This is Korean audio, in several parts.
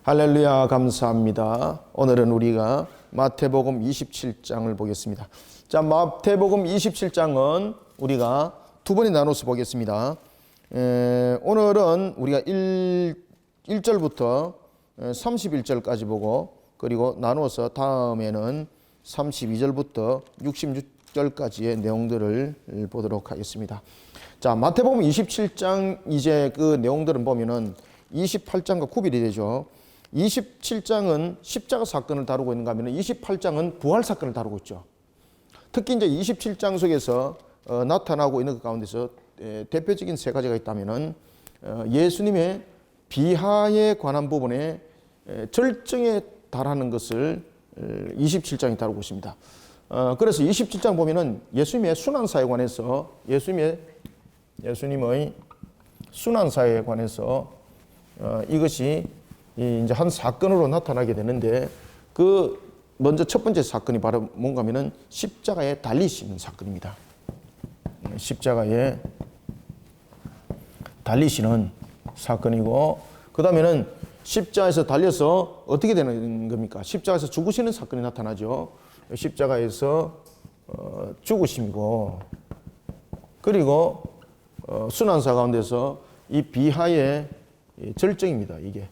할렐루야, 감사합니다. 오늘은 우리가 마태복음 27장을 보겠습니다. 자, 마태복음 27장은 우리가 두 번에 나눠서 보겠습니다. 오늘은 우리가 1절부터 31절까지 보고, 그리고 나누어서 다음에는 32절부터 66절까지의 내용들을 보도록 하겠습니다. 자, 마태복음 27장 이제 그 내용들은 보면은 28장과 구별이 되죠. 27장은 십자가 사건을 다루고 있는가 하면 28장은 부활 사건을 다루고 있죠. 특히 이제 27장 속에서 나타나고 있는 것 가운데서 대표적인 세 가지가 있다면은 예수님의 비하에 관한 부분에 절정에 달하는 것을 27장이 다루고 있습니다. 그래서 27장 보면은 예수님의 순환사에 관해서 예수님의 순환사에 관해서 이것이 이제 한 사건으로 나타나게 되는데, 그 먼저 첫 번째 사건이 바로 뭔가 하면은 십자가에 달리시는 사건입니다. 십자가에 달리시는 사건이고, 그 다음에는 십자가에서 달려서 어떻게 되는 겁니까? 십자가에서 죽으시는 사건이 나타나죠. 십자가에서 죽으심이고, 그리고 순환사 가운데서 이 비하의 절정입니다. 이게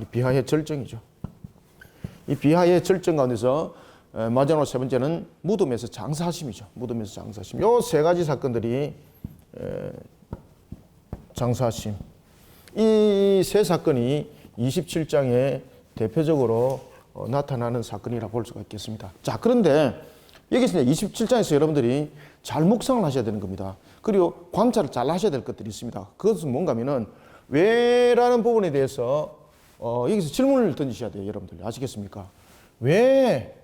이 비하의 절정이죠. 이 비하의 절정 가운데서 마지막으로 세 번째는 무덤에서 장사하심이죠. 무덤에서 장사하심. 요 세 가지 사건들이 장사하심. 이 세 사건이 27장에 대표적으로 나타나는 사건이라 볼 수가 있겠습니다. 자, 그런데 여기서 27장에서 여러분들이 잘 묵상을 하셔야 되는 겁니다. 그리고 관찰을 잘 하셔야 될 것들이 있습니다. 그것은 뭔가 하면은 왜라는 부분에 대해서 여기서 질문을 던지셔야 돼요. 여러분들 아시겠습니까? 왜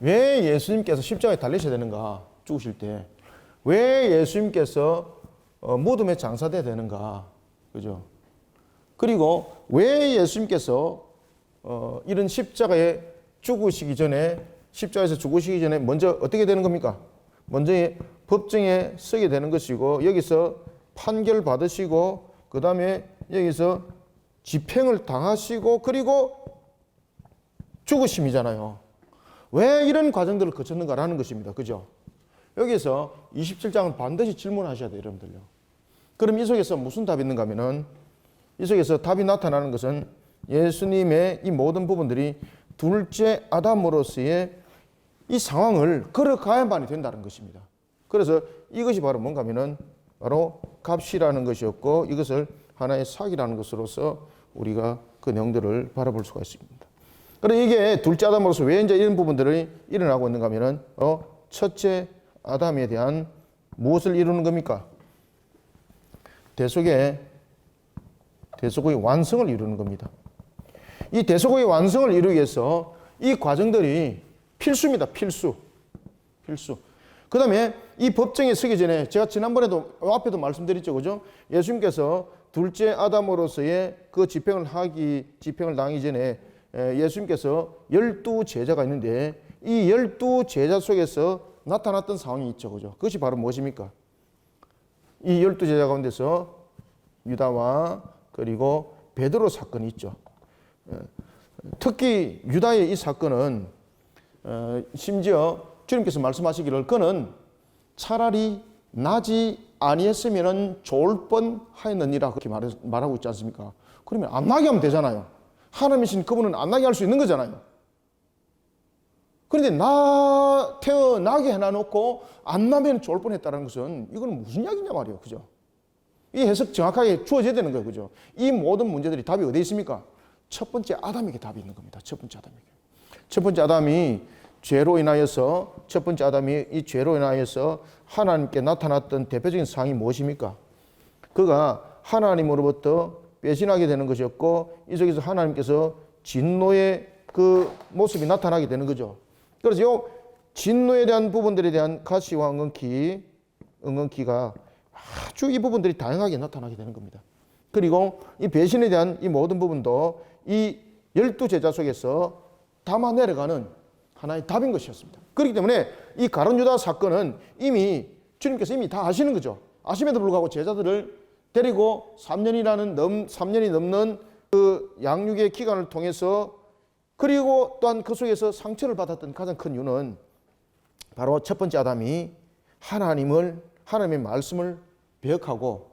예수님께서 십자가에 달리셔야 되는가? 죽으실 때 왜 예수님께서 무덤에 장사돼야 되는가? 그죠? 그리고 왜 예수님께서 이런 십자가에 죽으시기 전에, 십자가에서 죽으시기 전에 먼저 어떻게 되는 겁니까? 먼저 법정에 서게 되는 것이고, 여기서 판결 받으시고, 그 다음에 여기서 집행을 당하시고, 그리고 죽으심이잖아요. 왜 이런 과정들을 거쳤는가라는 것입니다. 그죠? 여기서 27장은 반드시 질문하셔야 돼요, 여러분들요. 그럼 이 속에서 무슨 답이 있는가 하면은, 이 속에서 답이 나타나는 것은 예수님의 이 모든 부분들이 둘째 아담으로서의 이 상황을 걸어가야만이 된다는 것입니다. 그래서 이것이 바로 뭔가 하면은 바로 값이라는 것이었고, 이것을 하나의 사기라는 것으로서 우리가 그 내용들을 바라볼 수가 있습니다. 그런데 이게 둘째 아담으로서 왜 이제 이런 부분들이 일어나고 있는가 하면은 첫째 아담에 대한 무엇을 이루는 겁니까? 대속의 완성을 이루는 겁니다. 이 대속의 완성을 이루기 위해서 이 과정들이 필수입니다. 필수. 그 다음에 이 법정에 서기 전에, 제가 지난번에도 앞에도 말씀드렸죠. 그죠? 예수님께서 둘째 아담으로서의 그 집행을 당하기 전에 예수님께서 12제자가 있는데, 이 12제자 속에서 나타났던 상황이 있죠. 그죠? 그것이 바로 무엇입니까? 이 12제자 가운데서 유다와 그리고 베드로 사건이 있죠. 특히 유다의 이 사건은 심지어 주님께서 말씀하시기를 그는 차라리 나지 아니했으면 좋을 뻔하였느니라 그렇게 말하고 있지 않습니까? 그러면 안 나게 하면 되잖아요. 하나님이신 그분은 안 나게 할 수 있는 거잖아요. 그런데 태어나게 해놔놓고 안 나면 좋을 뻔했다는 것은 이건 무슨 이야기냐 말이에요. 그죠? 이 해석 정확하게 주어져야 되는 거예요. 그죠? 이 모든 문제들이 답이 어디에 있습니까? 첫 번째 아담에게 답이 있는 겁니다. 첫 번째 아담이 죄로 인하여서, 첫 번째 아담이 이 죄로 인하여서 하나님께 나타났던 대표적인 상황이 무엇입니까? 그가 하나님으로부터 배신하게 되는 것이었고, 이 속에서 하나님께서 진노의 그 모습이 나타나게 되는 거죠. 그래서 이 진노에 대한 부분들에 대한 가시와 응언키가 아주 이 부분들이 다양하게 나타나게 되는 겁니다. 그리고 이 배신에 대한 이 모든 부분도 이 12제자 속에서 담아 내려가는 하나의 답인 것이었습니다. 그렇기 때문에 이 가룟 유다 사건은 주님께서 이미 다 아시는 거죠. 아심에도 불구하고 제자들을 데리고 3년이 넘는 그 양육의 기간을 통해서 그리고 또한 그 속에서 상처를 받았던 가장 큰 이유는 바로 첫 번째 아담이 하나님의 말씀을 배역하고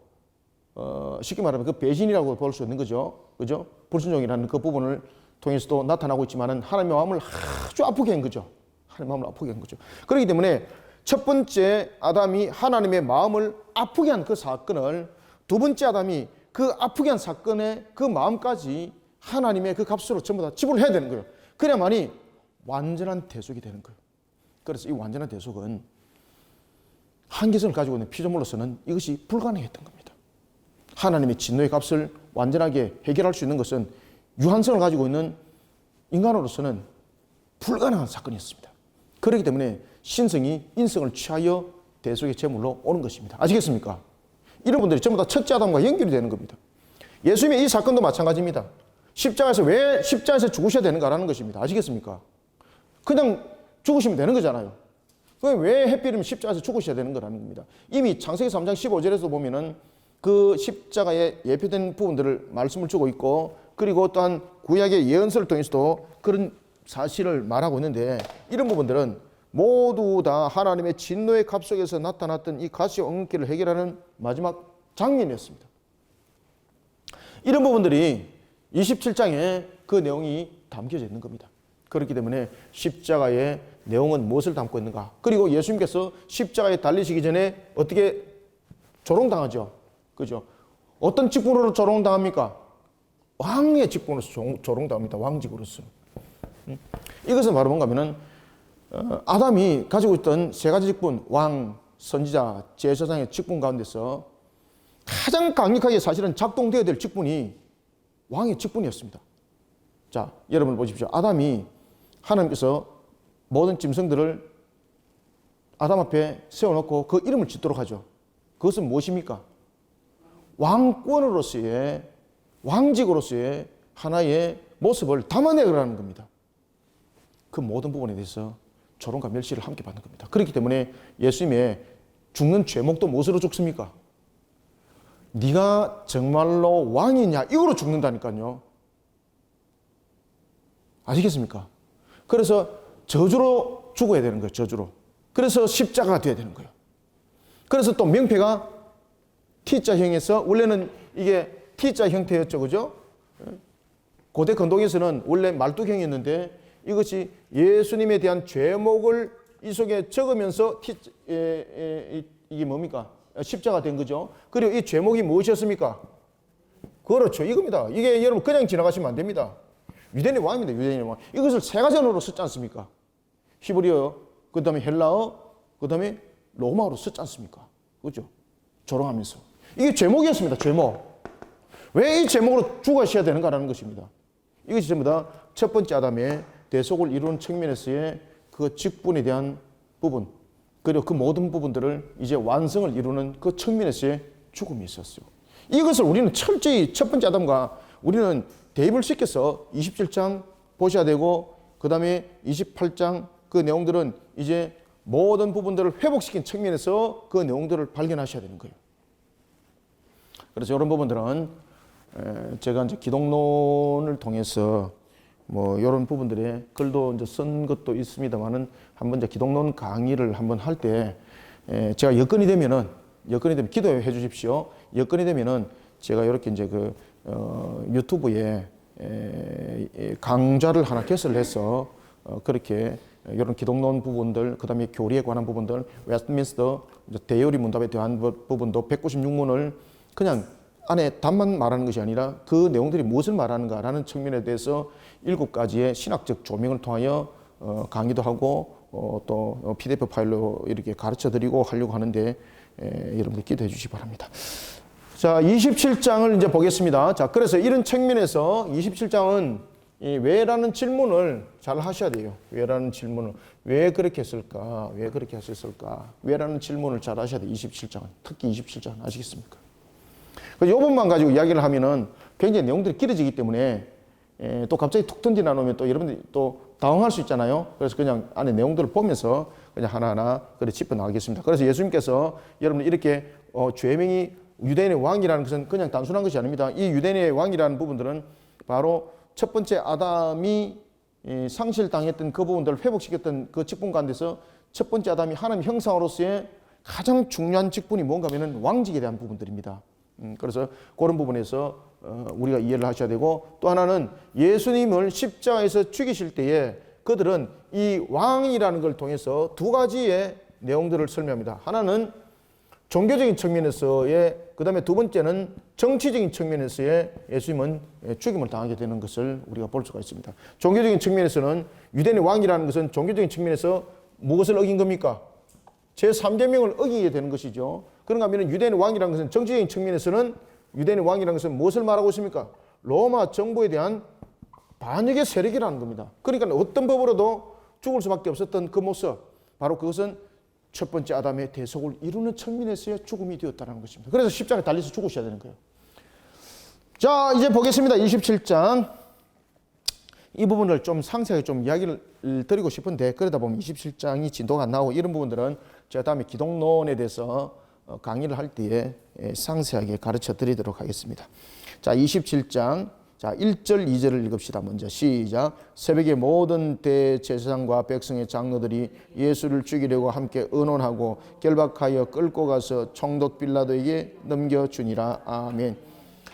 쉽게 말하면 그 배신이라고 볼 수 있는 거죠. 그죠? 불순종이라는 그 부분을 통해서도 나타나고 있지만은 하나님의 마음을 아주 아프게 한 거죠. 하나님의 마음을 아프게 한 거죠. 그렇기 때문에 첫 번째 아담이 하나님의 마음을 아프게 한 그 사건을 두 번째 아담이 그 아프게 한 사건의 그 마음까지 하나님의 그 값으로 전부 다 지불을 해야 되는 거예요. 그래야만이 완전한 대속이 되는 거예요. 그래서 이 완전한 대속은 한계성을 가지고 있는 피조물로서는 이것이 불가능했던 겁니다. 하나님의 진노의 값을 완전하게 해결할 수 있는 것은 유한성을 가지고 있는 인간으로서는 불가능한 사건이었습니다. 그렇기 때문에 신성이 인성을 취하여 대속의 제물로 오는 것입니다. 아시겠습니까? 이런 분들이 전부 다 첫째 아담과 연결이 되는 겁니다. 예수님의 이 사건도 마찬가지입니다. 십자가에서 왜 십자가에서 죽으셔야 되는가라는 것입니다. 아시겠습니까? 그냥 죽으시면 되는 거잖아요. 왜 해필이면 십자가에서 죽으셔야 되는 거라는 겁니다. 이미 창세기 3장 15절에서 보면은 그 십자가에 예표된 부분들을 말씀을 주고 있고, 그리고 또한 구약의 예언서를 통해서도 그런 사실을 말하고 있는데, 이런 부분들은 모두 다 하나님의 진노의 값 속에서 나타났던 이 가시 엉기를 해결하는 마지막 장면이었습니다. 이런 부분들이 27장에 그 내용이 담겨져 있는 겁니다. 그렇기 때문에 십자가의 내용은 무엇을 담고 있는가? 그리고 예수님께서 십자가에 달리시기 전에 어떻게 조롱당하죠? 그죠? 어떤 직분으로 조롱당합니까? 왕의 직분으로서 조롱당합니다. 왕직으로서. 이것은 바로 뭔가 하면은 아담이 가지고 있던 세 가지 직분, 왕, 선지자, 제사장의 직분 가운데서 가장 강력하게 사실은 작동되어야 될 직분이 왕의 직분이었습니다. 자, 여러분 보십시오. 아담이 하나님께서 모든 짐승들을 아담 앞에 세워놓고 그 이름을 짓도록 하죠. 그것은 무엇입니까? 왕권으로서의, 왕직으로서의 하나의 모습을 담아내라는 겁니다. 그 모든 부분에 대해서 조롱과 멸시를 함께 받는 겁니다. 그렇기 때문에 예수님의 죽는 죄목도 무엇으로 죽습니까? 네가 정말로 왕이냐? 이거로 죽는다니까요. 아시겠습니까? 그래서 저주로 죽어야 되는 거예요. 저주로. 그래서 십자가가 되어야 되는 거예요. 그래서 또 명패가 T자형에서, 원래는 이게 T자 형태였죠. 그죠? 고대 건동에서는 원래 말뚝형이었는데 이것이 예수님에 대한 죄목을 이 속에 적으면서 이게 뭡니까? 십자가 된 거죠. 그리고 이 죄목이 무엇이었습니까? 그렇죠. 이겁니다. 이게 여러분 그냥 지나가시면 안 됩니다. 유대인의 왕입니다. 유대인의 왕. 이것을 세 가지 언어로 썼지 않습니까? 히브리어, 그 다음에 헬라어, 그 다음에 로마어로 썼지 않습니까? 그죠? 조롱하면서. 이게 죄목이었습니다. 죄목. 왜 이 죄목으로 죽으셔야 되는가라는 것입니다. 이것이 전부 다 첫 번째 아담의 대속을 이루는 측면에서의 그 직분에 대한 부분, 그리고 그 모든 부분들을 이제 완성을 이루는 그 측면에서의 죽음이 있었어요. 이것을 우리는 철저히 첫 번째 아담과 우리는 대입을 시켜서 27장 보셔야 되고, 그 다음에 28장 그 내용들은 이제 모든 부분들을 회복시킨 측면에서 그 내용들을 발견하셔야 되는 거예요. 그래서 이런 부분들은 제가 이제 기독론을 통해서 뭐 이런 부분들에 글도 이제 쓴 것도 있습니다만은 한번 이제 기독론 강의를 한번 할 때 제가 여건이 되면 기도해 주십시오. 여건이 되면은 제가 이렇게 이제 그 유튜브에 강좌를 하나 개설을 해서 그렇게 이런 기독론 부분들, 그다음에 교리에 관한 부분들, 웨스트민스터 대여리 문답에 대한 부분도 196문을 그냥 안에 답만 말하는 것이 아니라 그 내용들이 무엇을 말하는가라는 측면에 대해서 7가지의 신학적 조명을 통하여 강의도 하고 또 PDF 파일로 이렇게 가르쳐 드리고 하려고 하는데 여러분들 기도해 주시기 바랍니다. 자, 27장을 이제 보겠습니다. 자, 그래서 이런 측면에서 27장은 이 왜라는 질문을 잘 하셔야 돼요. 왜라는 질문을. 왜 그렇게 했을까? 왜 그렇게 하셨을까? 왜라는 질문을 잘 하셔야 돼요. 27장은. 특히 27장 아시겠습니까? 이 부분만 가지고 이야기를 하면은 굉장히 내용들이 길어지기 때문에 또 갑자기 툭 던져 놓으면 또 여러분들이 또 당황할 수 있잖아요. 그래서 그냥 안에 내용들을 보면서 그냥 하나하나 그래 짚어 나가겠습니다. 그래서 예수님께서 여러분 이렇게 죄명이 유대인의 왕이라는 것은 그냥 단순한 것이 아닙니다. 이 유대인의 왕이라는 부분들은 바로 첫 번째 아담이 상실당했던 그 부분들을 회복시켰던 그 직분 가운데서 첫 번째 아담이 하나님 형상으로서의 가장 중요한 직분이 뭔가 하면 왕직에 대한 부분들입니다. 그래서 그런 부분에서 우리가 이해를 하셔야 되고, 또 하나는 예수님을 십자가에서 죽이실 때에 그들은 이 왕이라는 걸 통해서 두 가지의 내용들을 설명합니다. 하나는 종교적인 측면에서의, 그 다음에 두 번째는 정치적인 측면에서의 예수님은 죽임을 당하게 되는 것을 우리가 볼 수가 있습니다. 종교적인 측면에서는 유대인의 왕이라는 것은 종교적인 측면에서 무엇을 어긴 겁니까? 제3계명을 어기게 되는 것이죠. 그런가 하면 유대인의 왕이라는 것은 정치적인 측면에서는 유대인의 왕이라는 것은 무엇을 말하고 있습니까? 로마 정부에 대한 반역의 세력이라는 겁니다. 그러니까 어떤 법으로도 죽을 수밖에 없었던 그 모습, 바로 그것은 첫 번째 아담의 대속을 이루는 측면에서의 죽음이 되었다는 것입니다. 그래서 십자가에 달려서 죽으셔야 되는 거예요. 자, 이제 보겠습니다. 27장. 이 부분을 좀 상세하게 좀 이야기를 드리고 싶은데, 그러다 보면 27장이 진도가 안 나오고 이런 부분들은 제가 다음에 기독론에 대해서 강의를 할 때에 상세하게 가르쳐 드리도록 하겠습니다. 자, 27장. 자, 1절, 2절을 읽읍시다. 먼저 시작. 새벽에 모든 대제사장과 백성의 장로들이 예수를 죽이려고 함께 의논하고 결박하여 끌고 가서 총독 빌라도에게 넘겨주니라. 아멘.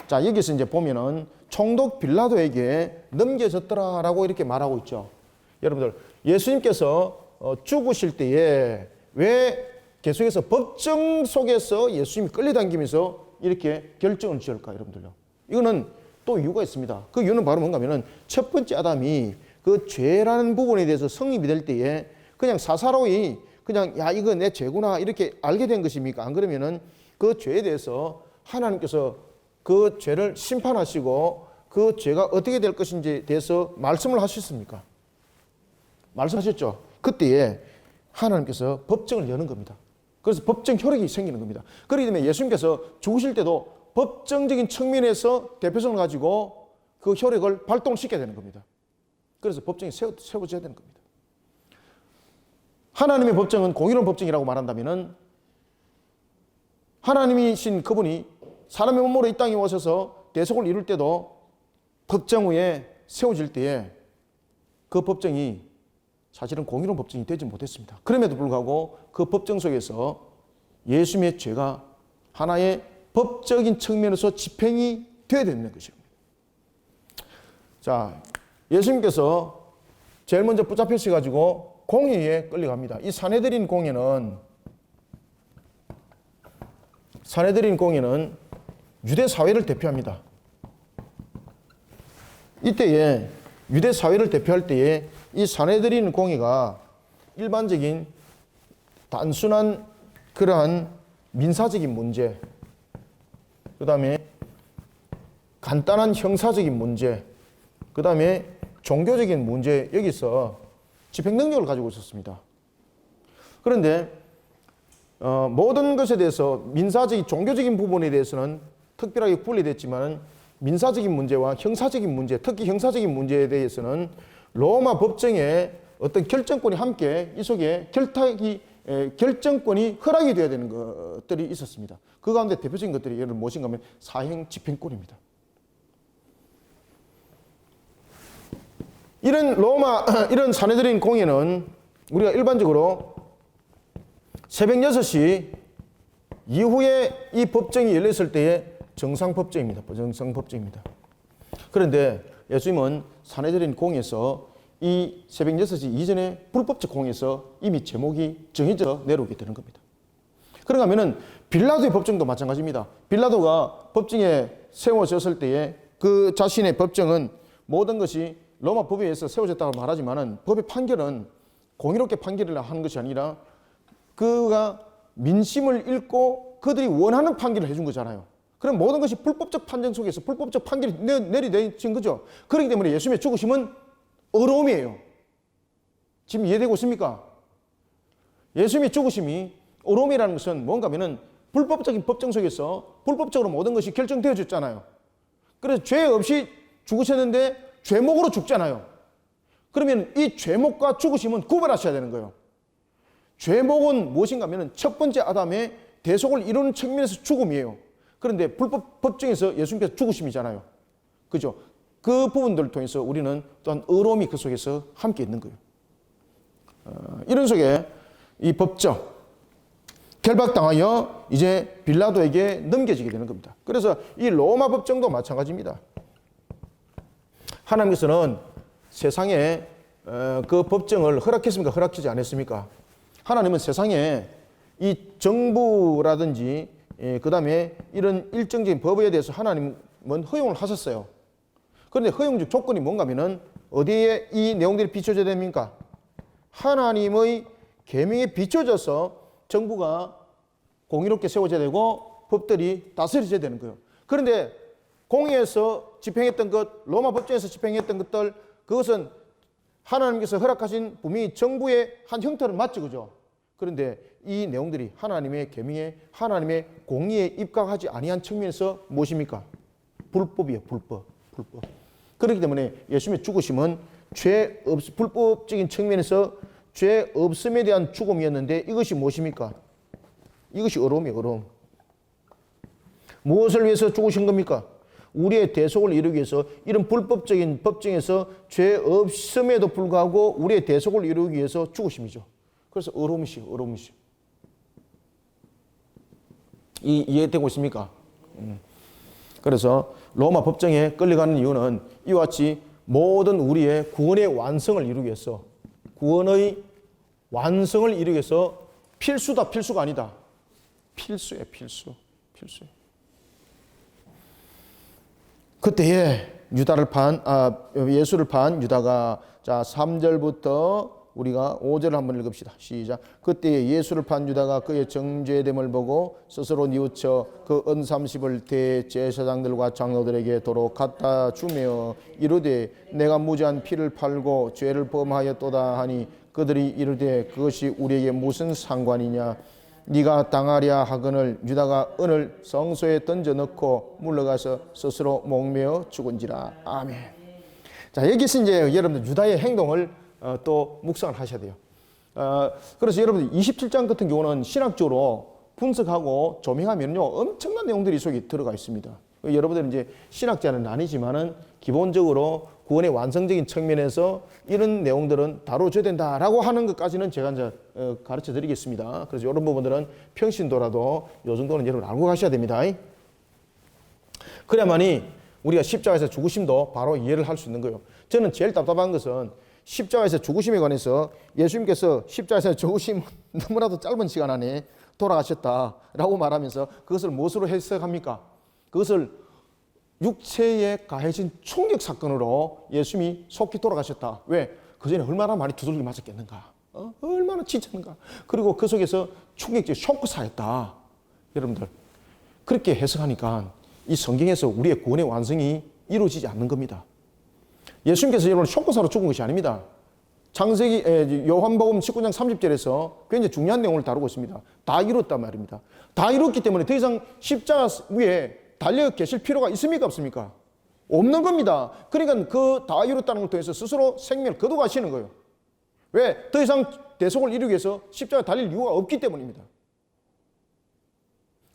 자, 여기서 이제 보면은 총독 빌라도에게 넘겨졌더라라고 이렇게 말하고 있죠. 여러분들, 예수님께서 죽으실 때에 왜 계속해서 법정 속에서 예수님이 끌려당기면서 이렇게 결정을 지을까, 여러분들요? 이거는 또 이유가 있습니다. 그 이유는 바로 뭔가 하면은 첫 번째 아담이 그 죄라는 부분에 대해서 성립이 될 때에 그냥 사사로이 그냥 야, 이거 내 죄구나 이렇게 알게 된 것입니까? 안 그러면은 그 죄에 대해서 하나님께서 그 죄를 심판하시고 그 죄가 어떻게 될 것인지에 대해서 말씀을 하셨습니까? 말씀하셨죠. 그때에 하나님께서 법정을 여는 겁니다. 그래서 법정 효력이 생기는 겁니다. 그렇기 때문에 예수님께서 죽으실 때도 법정적인 측면에서 대표성을 가지고 그 효력을 발동을 시켜야 되는 겁니다. 그래서 법정이 세워져야 되는 겁니다. 하나님의 법정은 공의로운 법정이라고 말한다면은 하나님이신 그분이 사람의 몸으로 이 땅에 오셔서 대속을 이룰 때도 법정 위에 세워질 때에 그 법정이 사실은 공의로운 법정이 되지 못했습니다. 그럼에도 불구하고 그 법정 속에서 예수님의 죄가 하나의 법적인 측면에서 집행이 되어야 되는 것입니다. 자, 예수님께서 제일 먼저 붙잡히셔가지고 공회에 끌려갑니다. 이 산헤드린 공회는 유대 사회를 대표합니다. 이때에 유대 사회를 대표할 때에 이 산헤드린 공회가 일반적인 단순한 그러한 민사적인 문제, 그 다음에 간단한 형사적인 문제, 그 다음에 종교적인 문제, 여기서 집행 능력을 가지고 있었습니다. 그런데 모든 것에 대해서 민사적인 종교적인 부분에 대해서는 특별하게 분리됐지만 민사적인 문제와 형사적인 문제, 특히 형사적인 문제에 대해서는 로마 법정에 어떤 결정권이 함께 이 속에 결정권이 허락이 되어야 되는 것들이 있었습니다. 그 가운데 대표적인 것들이 예를 무엇인가 하면 사형 집행권입니다. 이런 산헤드린 공회는 우리가 일반적으로 새벽 6시 이후에 이 법정이 열렸을 때의 정상법정입니다. 정상법정입니다. 그런데 예수님은 산헤드린 공회에서 이 새벽 6시 이전에 불법적 공회에서 이미 제목이 정해져 내려오게 되는 겁니다. 그런가 하면은 빌라도의 법정도 마찬가지입니다. 빌라도가 법정에 세워졌을 때에 그 자신의 법정은 모든 것이 로마 법에 의해서 세워졌다고 말하지만은 법의 판결은 공의롭게 판결을 하는 것이 아니라 그가 민심을 읽고 그들이 원하는 판결을 해준 거잖아요. 그럼 모든 것이 불법적 판정 속에서 불법적 판결이 내려진 거죠. 그렇기 때문에 예수님의 죽으심은 어려움이에요. 지금 이해되고 있습니까? 예수님의 죽으심이 어려움이라는 것은 뭔가 하면은 불법적인 법정 속에서 불법적으로 모든 것이 결정되어졌잖아요. 그래서 죄 없이 죽으셨는데 죄목으로 죽잖아요. 그러면 이 죄목과 죽으심은 구별하셔야 되는 거예요. 죄목은 무엇인가 하면 첫 번째 아담의 대속을 이루는 측면에서 죽음이에요. 그런데 불법 법정에서 예수님께서 죽으심이잖아요. 그죠? 그 부분들을 통해서 우리는 또한 의로움이 그 속에서 함께 있는 거예요. 이런 속에 이 법정, 결박당하여 이제 빌라도에게 넘겨지게 되는 겁니다. 그래서 이 로마 법정도 마찬가지입니다. 하나님께서는 세상에 그 법정을 허락했습니까? 허락하지 않았습니까? 하나님은 세상에 이 정부라든지 그 다음에 이런 일정적인 법에 대해서 하나님은 허용을 하셨어요. 그런데 허용적 조건이 뭔가 하면은 어디에 이 내용들이 비춰져야 됩니까? 하나님의 계명에 비춰져서 정부가 공의롭게 세워져야 되고 법들이 다스려져야 되는 거예요. 그런데 공의에서 집행했던 것, 로마 법정에서 집행했던 것들, 그것은 하나님께서 허락하신 분명히 정부의 한 형태를 맞죠, 그죠? 그런데 이 내용들이 하나님의 계명에, 하나님의 공의에 입각하지 아니한 측면에서 무엇입니까? 불법이에요, 불법. 그렇기 때문에 예수님의 죽으심은 불법적인 측면에서 죄 없음에 대한 죽음이었는데 이것이 무엇입니까? 이것이 의로움이에요, 의로움. 무엇을 위해서 죽으신 겁니까? 우리의 대속을 이루기 위해서 이런 불법적인 법정에서 죄 없음에도 불구하고 우리의 대속을 이루기 위해서 죽으심이죠. 그래서 의로움이시요, 의로움이시요. 이해되고 있습니까? 그래서 로마 법정에 끌려가는 이유는 이와 같이 모든 우리의 구원의 완성을 이루기 위해서, 구원의 완성을 이루기 위해서 필수다, 필수가 아니다. 필수예요, 필수. 그때에 예수를 판 유다가, 자, 3절부터 우리가 5절을 한번 읽읍시다. 시작. 그때에 예수를 판 유다가 그의 정죄됨을 보고 스스로 뉘우쳐 그 은 30을 대제사장들과 장로들에게 도로 갖다 주며 이르되 내가 무죄한 피를 팔고 죄를 범하였도다 하니 그들이 이르되 그것이 우리에게 무슨 상관이냐. 네가 당하랴 하거늘 유다가 은을 성소에 던져 넣고 물러가서 스스로 목매어 죽은지라. 아멘. 자, 여기서 이제 여러분들 유다의 행동을 또 묵상을 하셔야 돼요. 그래서 여러분들 27장 같은 경우는 신학적으로 분석하고 조명하면요 엄청난 내용들이 속에 들어가 있습니다. 여러분들은 이제 신학자는 아니지만은 기본적으로 구원의 완성적인 측면에서 이런 내용들은 다뤄줘야 된다라고 하는 것까지는 제가 이제 가르쳐 드리겠습니다. 그래서 이런 부분들은 평신도라도 이 정도는 여러분 알고 가셔야 됩니다. 그래야만이 우리가 십자가에서 죽으심도 바로 이해를 할 수 있는 거예요. 저는 제일 답답한 것은 십자가에서 죽으심에 관해서 예수님께서 십자가에서 죽으심 너무나도 짧은 시간 안에 돌아가셨다라고 말하면서 그것을 무엇으로 해석합니까? 그것을 육체에 가해진 충격 사건으로 예수님이 속히 돌아가셨다. 왜? 그 전에 얼마나 많이 두들겨 맞았겠는가? 얼마나 지쳤는가? 그리고 그 속에서 충격적 쇼크사였다. 여러분들 그렇게 해석하니까 이 성경에서 우리의 구원의 완성이 이루어지지 않는 겁니다. 예수님께서 여러분 쇼크사로 죽은 것이 아닙니다. 창세기 요한복음 19장 30절에서 굉장히 중요한 내용을 다루고 있습니다. 다 이뤘단 말입니다. 다 이뤘기 때문에 더 이상 십자가 위에 달려 계실 필요가 있습니까? 없습니까? 없는 겁니다. 그러니까 그 다 이뤘다는 걸 통해서 스스로 생명을 거둬가시는 거예요. 왜? 더 이상 대속을 이루기 위해서 십자가에 달릴 이유가 없기 때문입니다.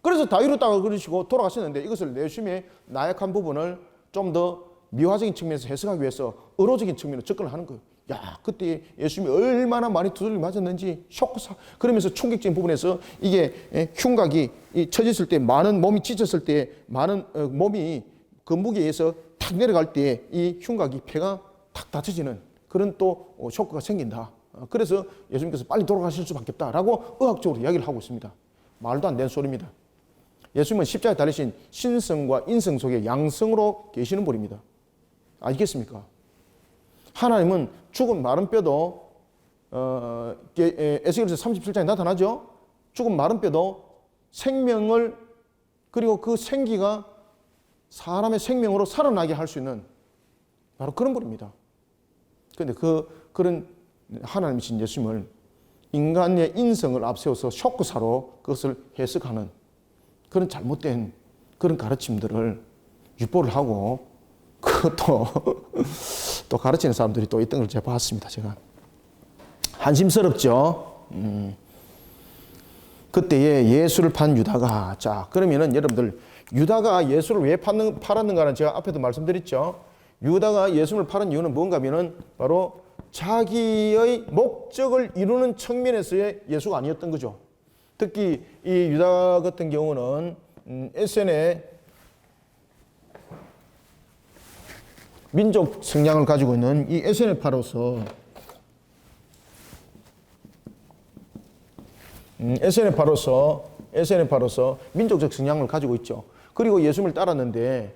그래서 다 이뤘다고 그러시고 돌아가셨는데 이것을 예수님의 나약한 부분을 좀 더 미화적인 측면에서 해석하기 위해서 의로적인 측면으로 접근을 하는 거예요. 야, 그때 예수님이 얼마나 많이 두들겨 맞았는지 쇼크사. 그러면서 충격적인 부분에서 이게 흉곽이 처졌을 때 많은 몸이 찢었을 때 많은 몸이 그 무게에 의해서 탁 내려갈 때 이 흉곽이 폐가 탁 닫혀지는 그런 또 쇼크가 생긴다. 그래서 예수님께서 빨리 돌아가실 수밖에 없다라고 의학적으로 이야기를 하고 있습니다. 말도 안 되는 소리입니다. 예수님은 십자가에 달리신 신성과 인성 속에 양성으로 계시는 분입니다. 알겠습니까? 하나님은 죽은 마른 뼈도 에스겔서 37장에 나타나죠. 죽은 마른 뼈도 생명을 그리고 그 생기가 사람의 생명으로 살아나게 할 수 있는 바로 그런 분입니다. 그런데 그런 하나님이신 예수님을 인간의 인성을 앞세워서 쇼크사로 그것을 해석하는 그런 잘못된 그런 가르침들을 유포를 하고 그것도 또 가르치는 사람들이 또 있던 걸 제가 봤습니다. 제가 한심스럽죠. 그때에 예수를 판 유다가, 자 그러면은 여러분들 유다가 예수를 왜 팔았는가는 제가 앞에도 말씀드렸죠. 유다가 예수님을 팔은 이유는 뭔가 하면은 바로 자기의 목적을 이루는 측면에서의 예수가 아니었던 거죠. 특히 이 유다 같은 경우는 에센의 민족 성향을 가지고 있는 이 에센의 파로서 민족적 성향을 가지고 있죠. 그리고 예수님을 따랐는데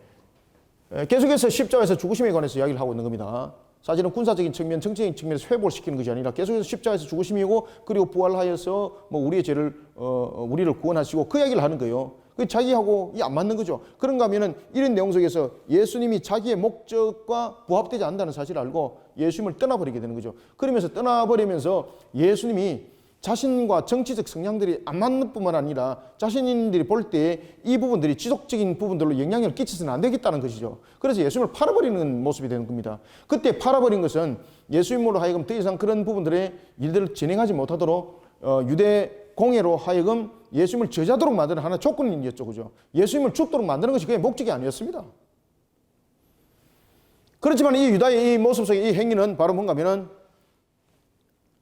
계속해서 십자가에서 죽으심에 관해서 이야기를 하고 있는 겁니다. 사실은 군사적인 측면, 정치적인 측면에서 회복을 시키는 것이 아니라 계속해서 십자가에서 죽으심이고 그리고 부활하여서 뭐 우리의 죄를 우리를 구원하시고 그 이야기를 하는 거예요. 그 자기하고 안 맞는 거죠. 그런가 하면은 이런 내용 속에서 예수님이 자기의 목적과 부합되지 않는다는 사실을 알고 예수님을 떠나버리게 되는 거죠. 그러면서 떠나버리면서 예수님이 자신과 정치적 성향들이 안 맞는 뿐만 아니라 자신들이 볼 때 이 부분들이 지속적인 부분들로 영향력을 끼쳐서는 안 되겠다는 것이죠. 그래서 예수님을 팔아버리는 모습이 되는 겁니다. 그때 팔아버린 것은 예수님으로 하여금 더 이상 그런 부분들의 일들을 진행하지 못하도록 유대 공예로 하여금 예수님을 저자도록 만드는 하나의 조건이었죠. 그죠? 예수님을 죽도록 만드는 것이 그의 목적이 아니었습니다. 그렇지만 이 유다의 이 모습 속의 이 행위는 바로 뭔가 하면은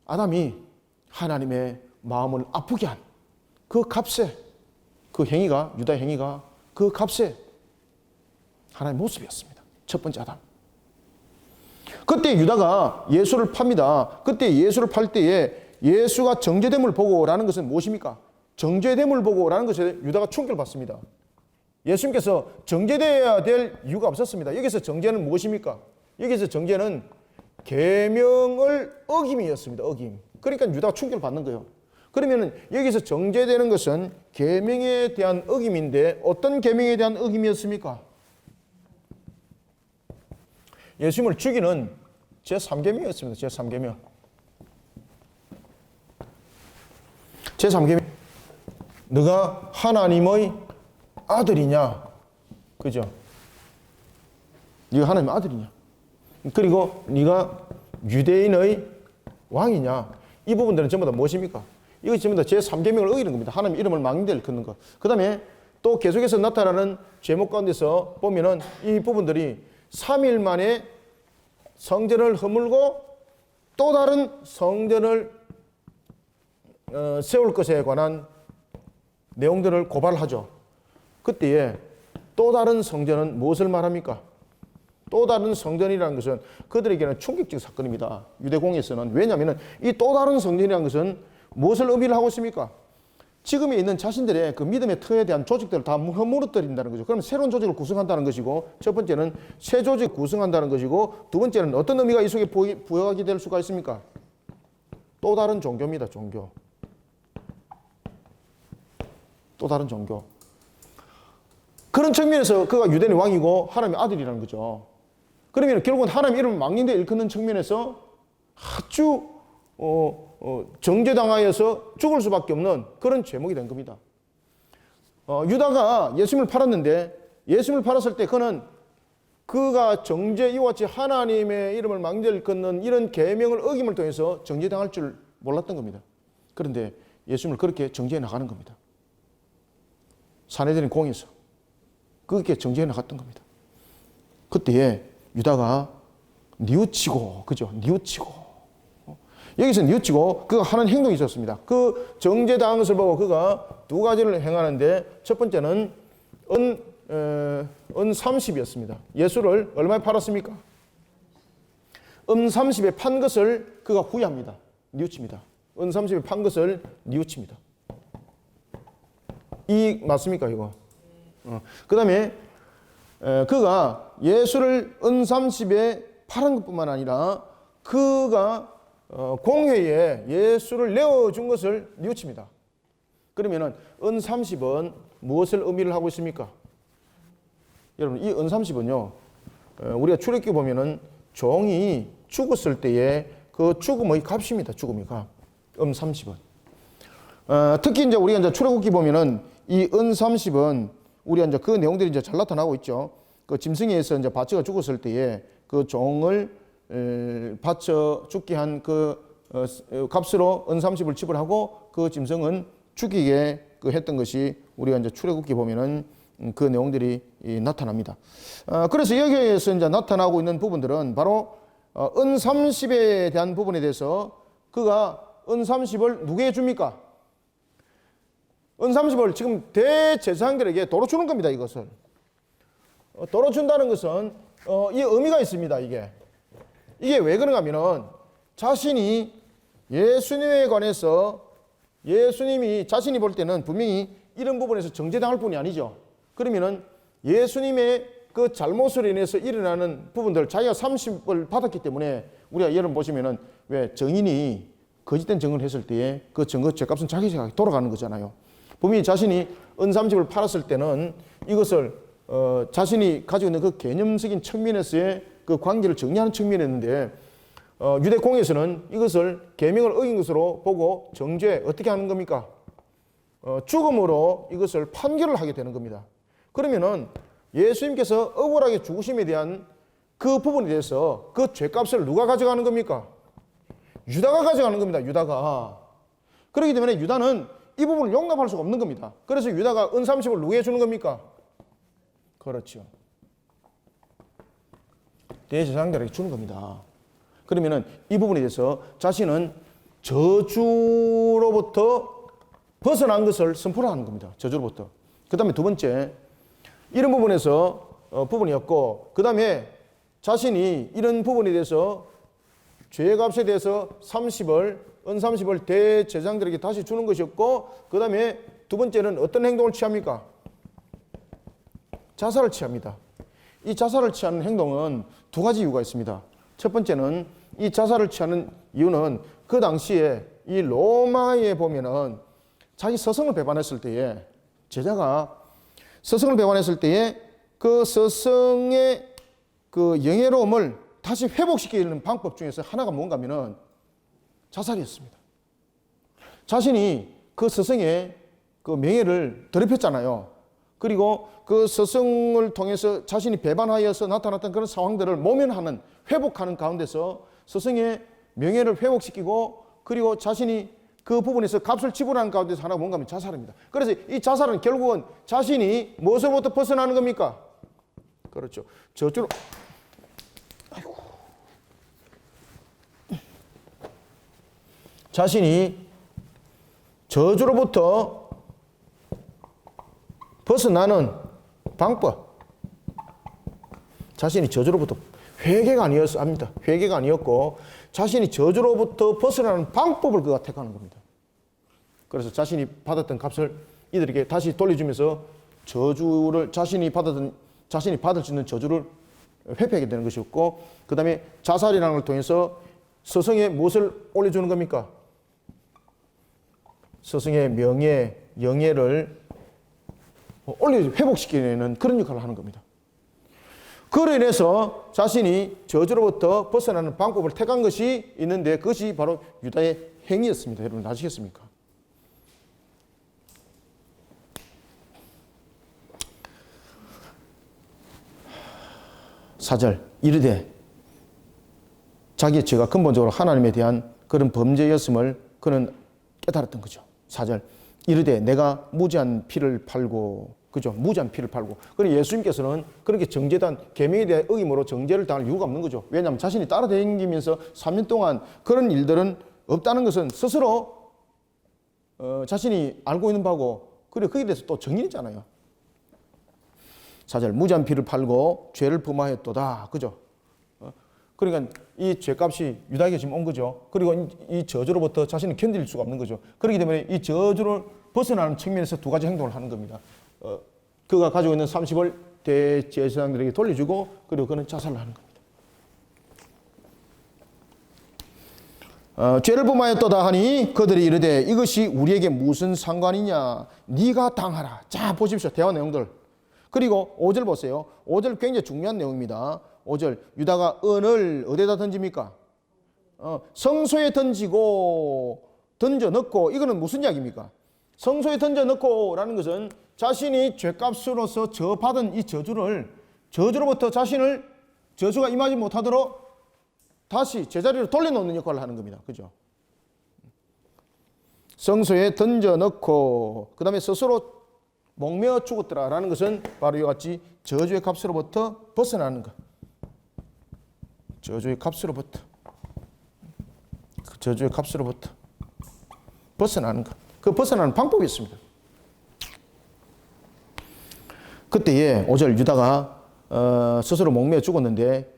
아담이 하나님의 마음을 아프게 한 그 값에 그 행위가 유다의 행위가 그 값에 하나님의 모습이었습니다. 첫 번째 아담. 그때 유다가 예수를 팝니다. 그때 예수를 팔 때에 예수가 정죄됨을 보고라는 것은 무엇입니까? 정죄됨을 보고라는 것에 유다가 충격을 받습니다. 예수님께서 정죄되어야 될 이유가 없었습니다. 여기서 정죄는 무엇입니까? 여기서 정죄는 계명을 어김이었습니다. 어김. 그러니까 유다가 충격을 받는 거예요. 그러면 여기서 정죄되는 것은 계명에 대한 어김인데 어떤 계명에 대한 어김이었습니까? 예수님을 죽이는 제3계명이었습니다. 제3계명. 제3계명. 너가 하나님의 아들이냐? 그죠? 네가 하나님의 아들이냐? 그리고 네가 유대인의 왕이냐? 이 부분들은 전부 다 무엇입니까? 이것이 전부 다 제3계명을 어기는 겁니다. 하나님 이름을 망대를 긋는 것. 그 다음에 또 계속해서 나타나는 제목 가운데서 보면은 이 부분들이 3일 만에 성전을 허물고 또 다른 성전을 세울 것에 관한 내용들을 고발하죠. 그때에 또 다른 성전은 무엇을 말합니까? 또 다른 성전이라는 것은 그들에게는 충격적 사건입니다. 유대공에서는. 왜냐하면 이 또 다른 성전이라는 것은 무엇을 의미를 하고 있습니까? 지금에 있는 자신들의 그 믿음의 터에 대한 조직들을 다 무너뜨린다는 거죠. 그럼 새로운 조직을 구성한다는 것이고, 첫 번째는 새 조직을 구성한다는 것이고, 두 번째는 어떤 의미가 이 속에 부여하게 될 수가 있습니까? 또 다른 종교입니다. 종교. 또 다른 종교. 그런 측면에서 그가 유대인의 왕이고 하나님의 아들이라는 거죠. 그러면 결국은 하나님 이름을 망령되어 일컫는 측면에서 아주 정죄당하여서 죽을 수밖에 없는 그런 제목이 된 겁니다. 유다가 예수님을 팔았는데 예수님을 팔았을 때 그가 정죄 이와 같이 하나님의 이름을 망령되어 일컫는 이런 계명을 어김을 통해서 정죄당할 줄 몰랐던 겁니다. 그런데 예수님을 그렇게 정죄해 나가는 겁니다. 사내들인 공에서 그렇게 정죄해 나갔던 겁니다. 그때에 유다가 뉘우치고, 그죠? 뉘우치고. 여기서 뉘우치고 그가 하는 행동이 있었습니다. 그 정죄당한 것을 보고 그가 두 가지를 행하는데 첫 번째는 은 30이었습니다. 예수를 얼마에 팔았습니까? 은 30에 판 것을 그가 후회합니다. 뉘우칩니다. 은 30에 판 것을 뉘우칩니다. 이 맞습니까 이거? 그 다음에 그가 예수를 은 30에 팔은 것뿐만 아니라 그가 공회에 예수를 내어준 것을 뉘우칩니다. 그러면은 은 30은 무엇을 의미를 하고 있습니까? 여러분 이 은 30은요 우리가 출애굽기 보면은 종이 죽었을 때의 그 죽음의 값입니다. 죽음의 값. 은 30은. 특히 이제 우리가 이제 출애굽기 보면은 이 은 30은 우리가 이제 그 내용들이 이제 잘 나타나고 있죠. 그 짐승에서 이제 바쳐가 죽었을 때에 그 종을 바쳐 죽게 한 그 값으로 은 30을 지불하고 그 짐승은 죽이게 그 했던 것이 우리가 이제 출애굽기 보면은 그 내용들이 나타납니다. 그래서 여기에서 이제 나타나고 있는 부분들은 바로 은 30에 대한 부분에 대해서 그가 은 30을 누구에게 줍니까? 은 30을 지금 대제사장들에게 도로 주는 겁니다. 이것을 도로 준다는 것은 이 의미가 있습니다. 이게 왜 그런가 하면은 자신이 예수님에 관해서 예수님이 자신이 볼 때는 분명히 이런 부분에서 정죄당할 뿐이 아니죠. 그러면은 예수님의 그 잘못으로 인해서 일어나는 부분들 자기가 30을 받았기 때문에 우리가 예를 보시면은 왜 정인이 거짓된 증언을 했을 때에 그 증거 죄값은 자기 생각에 돌아가는 거잖아요. 분명히 자신이 은 30을 팔았을 때는 이것을 자신이 가지고 있는 그 개념적인 측면에서의 그 관계를 정리하는 측면이었는데 유대 공에서는 이것을 계명을 어긴 것으로 보고 정죄 어떻게 하는 겁니까? 죽음으로 이것을 판결을 하게 되는 겁니다. 그러면은 예수님께서 억울하게 죽으심에 대한 그 부분에 대해서 그 죄값을 누가 가져가는 겁니까? 유다가 가져가는 겁니다. 유다가. 그렇기 때문에 유다는 이 부분을 용납할 수가 없는 겁니다. 그래서 유다가 은 30을 누구에게 주는 겁니까? 그렇죠. 대제사장들에게 주는 겁니다. 그러면은 이 부분에 대해서 자신은 저주로부터 벗어난 것을 선포하는 겁니다. 저주로부터. 그 다음에 두 번째, 이런 부분에서 부분이었고, 그 다음에 자신이 이런 부분에 대해서 죄값에 대해서 은 30을 대제사장들에게 다시 주는 것이었고, 그 다음에 두 번째는 어떤 행동을 취합니까? 자살을 취합니다. 이 자살을 취하는 행동은 두 가지 이유가 있습니다. 첫 번째는 이 자살을 취하는 이유는 그 당시에 이 로마에 보면은 자기 서성을 배반했을 때에 제자가 서성을 배반했을 때에 그 서성의 그 영예로움을 다시 회복시키는 방법 중에서 하나가 뭔가 하면은 자살이었습니다. 자신이 그 서성의 그 명예를 더럽혔잖아요. 그리고 그 서성을 통해서 자신이 배반하여서 나타났던 그런 상황들을 모면하는, 회복하는 가운데서 서성의 명예를 회복시키고 그리고 자신이 그 부분에서 값을 지불하는 가운데서 하나가 뭔가 하면 자살입니다. 그래서 이 자살은 결국은 자신이 무엇으로부터 벗어나는 겁니까? 그렇죠. 저주로. 아이고. 자신이 저주로부터 벗어나는 방법. 자신이 저주로부터 회개가 아니었습니다. 회개가 아니었고 자신이 저주로부터 벗어나는 방법을 그가 택하는 겁니다. 그래서 자신이 받았던 값을 이들에게 다시 돌려주면서 저주를 자신이 받을 수 있는 저주를 회피하게 되는 것이었고, 그 다음에 자살이라는 걸 통해서 서성에 무엇을 올려주는 겁니까? 서성의 명예, 영예를 회복시키는 그런 역할을 하는 겁니다. 그로 인해서 자신이 저주로부터 벗어나는 방법을 택한 것이 있는데 그것이 바로 유다의 행위였습니다. 여러분 아시겠습니까? 4절 이르되 자기의 죄가 근본적으로 하나님에 대한 그런 범죄였음을 그는 깨달았던 거죠. 4절 이르되 내가 무지한 피를 팔고, 그죠? 무지한 피를 팔고. 그리고 예수님께서는 그렇게 정죄단 계명에 대한 어김으로 정죄를 당할 이유가 없는 거죠. 왜냐하면 자신이 따라다니면서 3년 동안 그런 일들은 없다는 것은 스스로 자신이 알고 있는 바고, 그리고 거기에 대해서 또 정인이잖아요. 4절 무지한 피를 팔고 죄를 범하였도다. 그죠? 그러니까 이 죄값이 유다에게 지금 온 거죠. 그리고 이 저주로부터 자신은 견딜 수가 없는 거죠. 그렇기 때문에 이 저주를 벗어나는 측면에서 두 가지 행동을 하는 겁니다. 그가 가지고 있는 30을 대제사장들에게 돌려주고, 그리고 그는 자살을 하는 겁니다. 죄를 범하였도다 하니 그들이 이르되 이것이 우리에게 무슨 상관이냐? 네가 당하라. 자 보십시오. 대화 내용들. 그리고 5절 보세요. 5절 굉장히 중요한 내용입니다. 5절 유다가 은을 어디다 던집니까? 성소에 던지고 던져 넣고. 이거는 무슨 이야기입니까? 성소에 던져 넣고 라는 것은 자신이 죄값으로서 받은 이 저주로부터 자신을 저주가 임하지 못하도록 다시 제자리로 돌려놓는 역할을 하는 겁니다. 그죠? 성소에 던져 넣고 그 다음에 스스로 목매어 죽었더라라는 것은 바로 이와 같이 저주의 값으로부터 벗어나는 것. 저주의 값으로부터. 그 저주의 값으로부터 벗어나는 것. 그 벗어나는 방법이 있습니다. 그때에 5절 유다가 스스로 목매어 죽었는데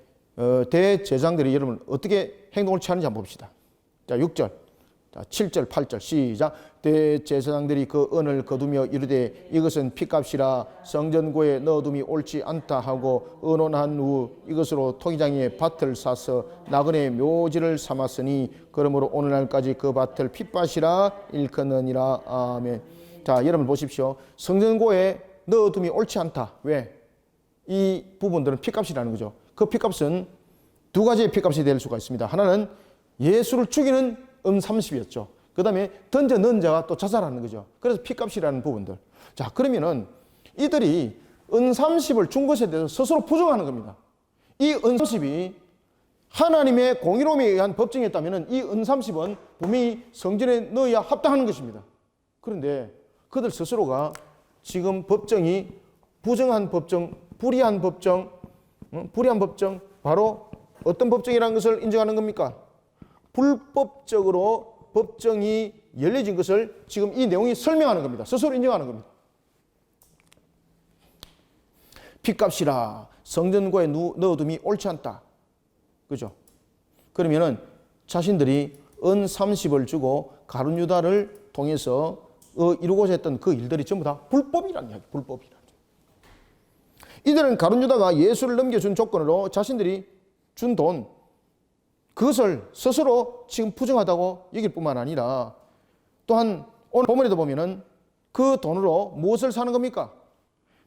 대제사장들이 여러분 어떻게 행동을 취하는지 한번 봅시다. 자, 6절. 자, 7절, 8절 시작. 대제사장들이 그 은을 거두며 이르되 이것은 피값이라 성전고에 넣어둠이 옳지 않다 하고 의논한 후 이것으로 토기장의 밭을 사서 나그네 묘지를 삼았으니 그러므로 오늘날까지 그 밭을 핏밭이라 일컫느니라. 아멘. 자, 여러분 보십시오. 성전고에 넣어둠이 옳지 않다. 왜? 이 부분들은 핏값이라는 거죠. 그 핏값은 두 가지의 핏값이 될 수가 있습니다. 하나는 예수를 죽이는 은30이었죠. 그 다음에 던져 넣은 자가 또 자살하는 거죠. 그래서 핏값이라는 부분들. 자, 그러면은 이들이 은30을 준 것에 대해서 스스로 부정하는 겁니다. 이 은30이 하나님의 공의로움에 의한 법정이었다면 이 은30은 분명히 성전에 넣어야 합당하는 것입니다. 그런데 그들 스스로가 지금 법정이 부정한 법정, 불의한 법정, 바로 어떤 법정이라는 것을 인정하는 겁니까? 불법적으로 법정이 열려진 것을 지금 이 내용이 설명하는 겁니다. 스스로 인정하는 겁니다. 핏값이라 성전고에 넣어둠이 옳지 않다. 그죠? 그러면은 자신들이 은 30을 주고 가룟 유다를 통해서 이루고자 했던 그 일들이 전부 다 불법이라는 이야기, 불법이라는. 이들은 가룟 유다가 예수를 넘겨준 조건으로 자신들이 준 돈, 그것을 스스로 지금 부정하다고 여길 뿐만 아니라 또한 오늘 본문에도 보면은 그 돈으로 무엇을 사는 겁니까?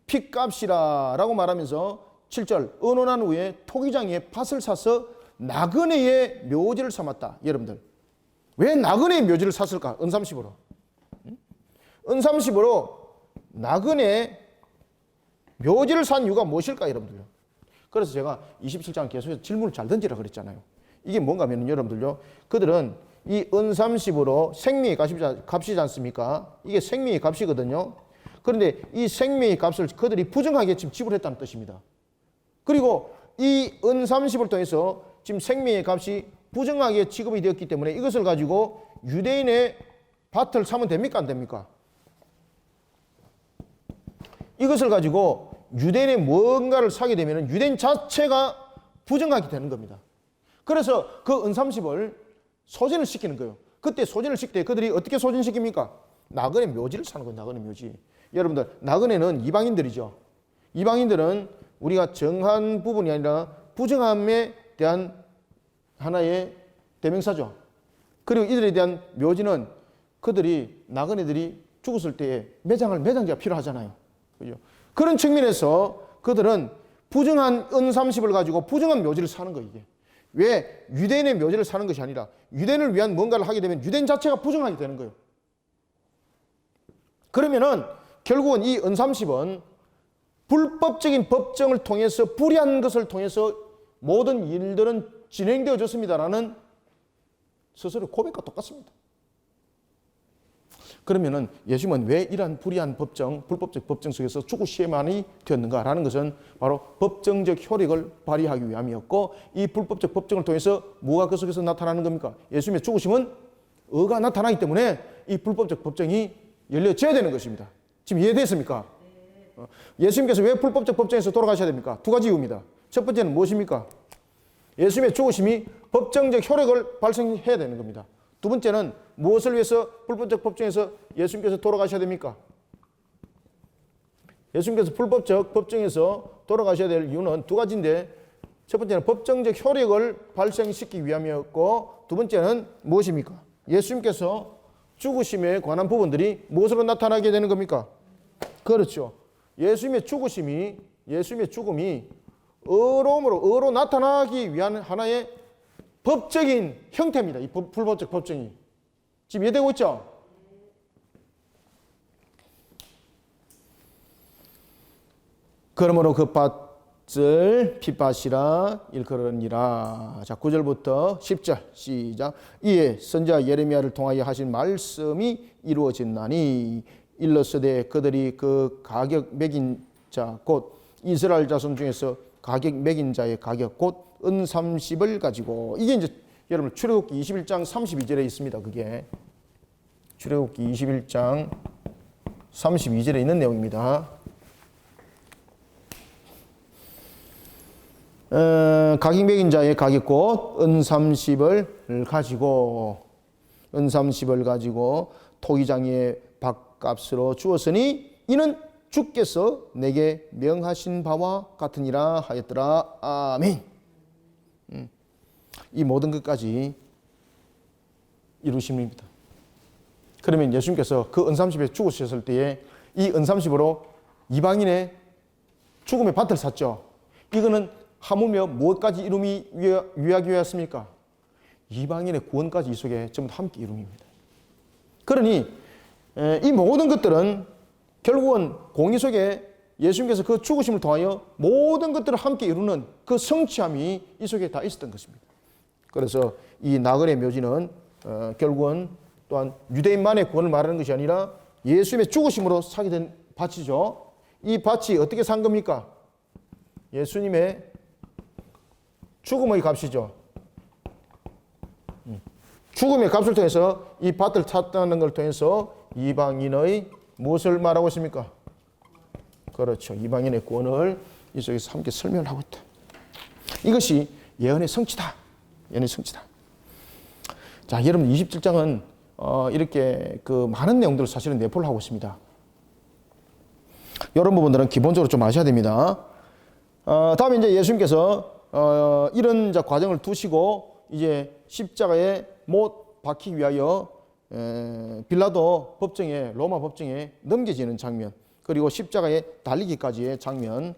핏값이라고 말하면서 7절 의논한 후에 토기장의 밭을 사서 나그네의 묘지를 삼았다. 여러분들 왜 나그네의 묘지를 샀을까? 은30으로. 은30으로 나그네의 묘지를 산 이유가 무엇일까 여러분들요? 그래서 제가 27장 계속해서 질문을 잘 던지라 그랬잖아요. 이게 뭔가 하면 여러분들요, 그들은 이 은30으로 생명의 값이지 않습니까? 이게 생명의 값이거든요. 그런데 이 생명의 값을 그들이 부정하게 지금 지불했다는 뜻입니다. 그리고 이 은30을 통해서 지금 생명의 값이 부정하게 지급이 되었기 때문에 이것을 가지고 유대인의 밭을 사면 됩니까? 안 됩니까? 이것을 가지고 유대인의 뭔가를 사게 되면 유대인 자체가 부정하게 되는 겁니다. 그래서 그 은30을 소진을 시키는 거예요. 그때 소진을 시킬 때 그들이 어떻게 소진시킵니까? 나그네 묘지를 사는 거예요. 나그네 묘지. 여러분들 나그네는 이방인들이죠. 이방인들은 우리가 정한 부분이 아니라 부정함에 대한 하나의 대명사죠. 그리고 이들에 대한 묘지는 그들이 나그네들이 죽었을 때에 매장자가 필요하잖아요. 그죠? 그런 측면에서 그들은 부정한 은30을 가지고 부정한 묘지를 사는 거예요. 이게. 왜? 유대인의 묘지를 사는 것이 아니라 유대인을 위한 뭔가를 하게 되면 유대인 자체가 부정하게 되는 거예요. 그러면은 결국은 이 은30은 불법적인 법정을 통해서 불의한 것을 통해서 모든 일들은 진행되어졌습니다라는 스스로 고백과 똑같습니다. 그러면은 예수님은 왜 이러한 불의한 법정, 불법적 법정 속에서 죽으셔야만이 되었는가라는 것은 바로 법정적 효력을 발휘하기 위함이었고, 이 불법적 법정을 통해서 뭐가 그 속에서 나타나는 겁니까? 예수님의 죽으심은 의가 나타나기 때문에 이 불법적 법정이 열려져야 되는 것입니다. 지금 이해됐습니까? 예수님께서 왜 불법적 법정에서 돌아가셔야 됩니까? 두 가지 이유입니다. 첫 번째는 무엇입니까? 예수님의 죽으심이 법정적 효력을 발생해야 되는 겁니다. 두 번째는 무엇을 위해서 불법적 법정에서 예수님께서 돌아가셔야 됩니까? 예수님께서 불법적 법정에서 돌아가셔야 될 이유는 두 가지인데, 첫 번째는 법정적 효력을 발생시키기 위함이었고, 두 번째는 무엇입니까? 예수님께서 죽으심에 관한 부분들이 무엇으로 나타나게 되는 겁니까? 그렇죠. 예수님의 죽음이 의로 나타나기 위한 하나의 법적인 형태입니다. 이 불법적 법정이. 지금 이해되고 있죠? 그러므로 그 밭을 핏밭이라 일컬으니라. 자, 9절부터 10절 시작. 이에 선지자 예레미야를 통하여 하신 말씀이 이루어졌나니 일렀으되 그들이 그 가격 매긴 자 곧 이스라엘 자손 중에서 가격 매긴 자의 가격 곧 은 30을 가지고, 이게 이제 여러분 출애굽기 21장 32절에 있습니다. 그게 출애굽기 21장 32절에 있는 내용입니다. 가격 매긴 자의 가격 곧 은 30을 가지고, 은 30을 가지고 토기장의 밥값으로 주었으니 이는 주께서 내게 명하신 바와 같으니라 하였더라. 아멘. 이 모든 것까지 이루심입니다. 그러면 예수님께서 그 은 30에 죽으셨을 때에 이 은 30으로 이방인의 죽음의 밭을 샀죠. 이거는 하물며 무엇까지 이름이 유하기 위하였습니까? 이방인의 구원까지 이 속에 전부 함께 이름입니다. 그러니 이 모든 것들은 결국은 공의 속에 예수님께서 그 죽으심을 통하여 모든 것들을 함께 이루는 그 성취함이 이 속에 다 있었던 것입니다. 그래서 이 나그네 묘지는 결국은 또한 유대인만의 구원을 말하는 것이 아니라 예수님의 죽으심으로 사게 된 밭이죠. 이 밭이 어떻게 산 겁니까? 예수님의 죽음의 값이죠. 죽음의 값을 통해서 이 밭을 샀다는 걸 통해서 이방인의 무엇을 말하고 있습니까? 그렇죠. 이방인의 구원을 이 속에서 함께 설명을 하고 있다. 이것이 예언의 성취다. 예언의 성취다. 자, 여러분 27장은 이렇게 그 많은 내용들을 사실은 내포를 하고 있습니다. 이런 부분들은 기본적으로 좀 아셔야 됩니다. 다음에 이제 예수님께서 이런 과정을 두시고 이제 십자가에 못 박히기 위하여 빌라도 법정에, 로마 법정에 넘겨지는 장면, 그리고 십자가에 달리기까지의 장면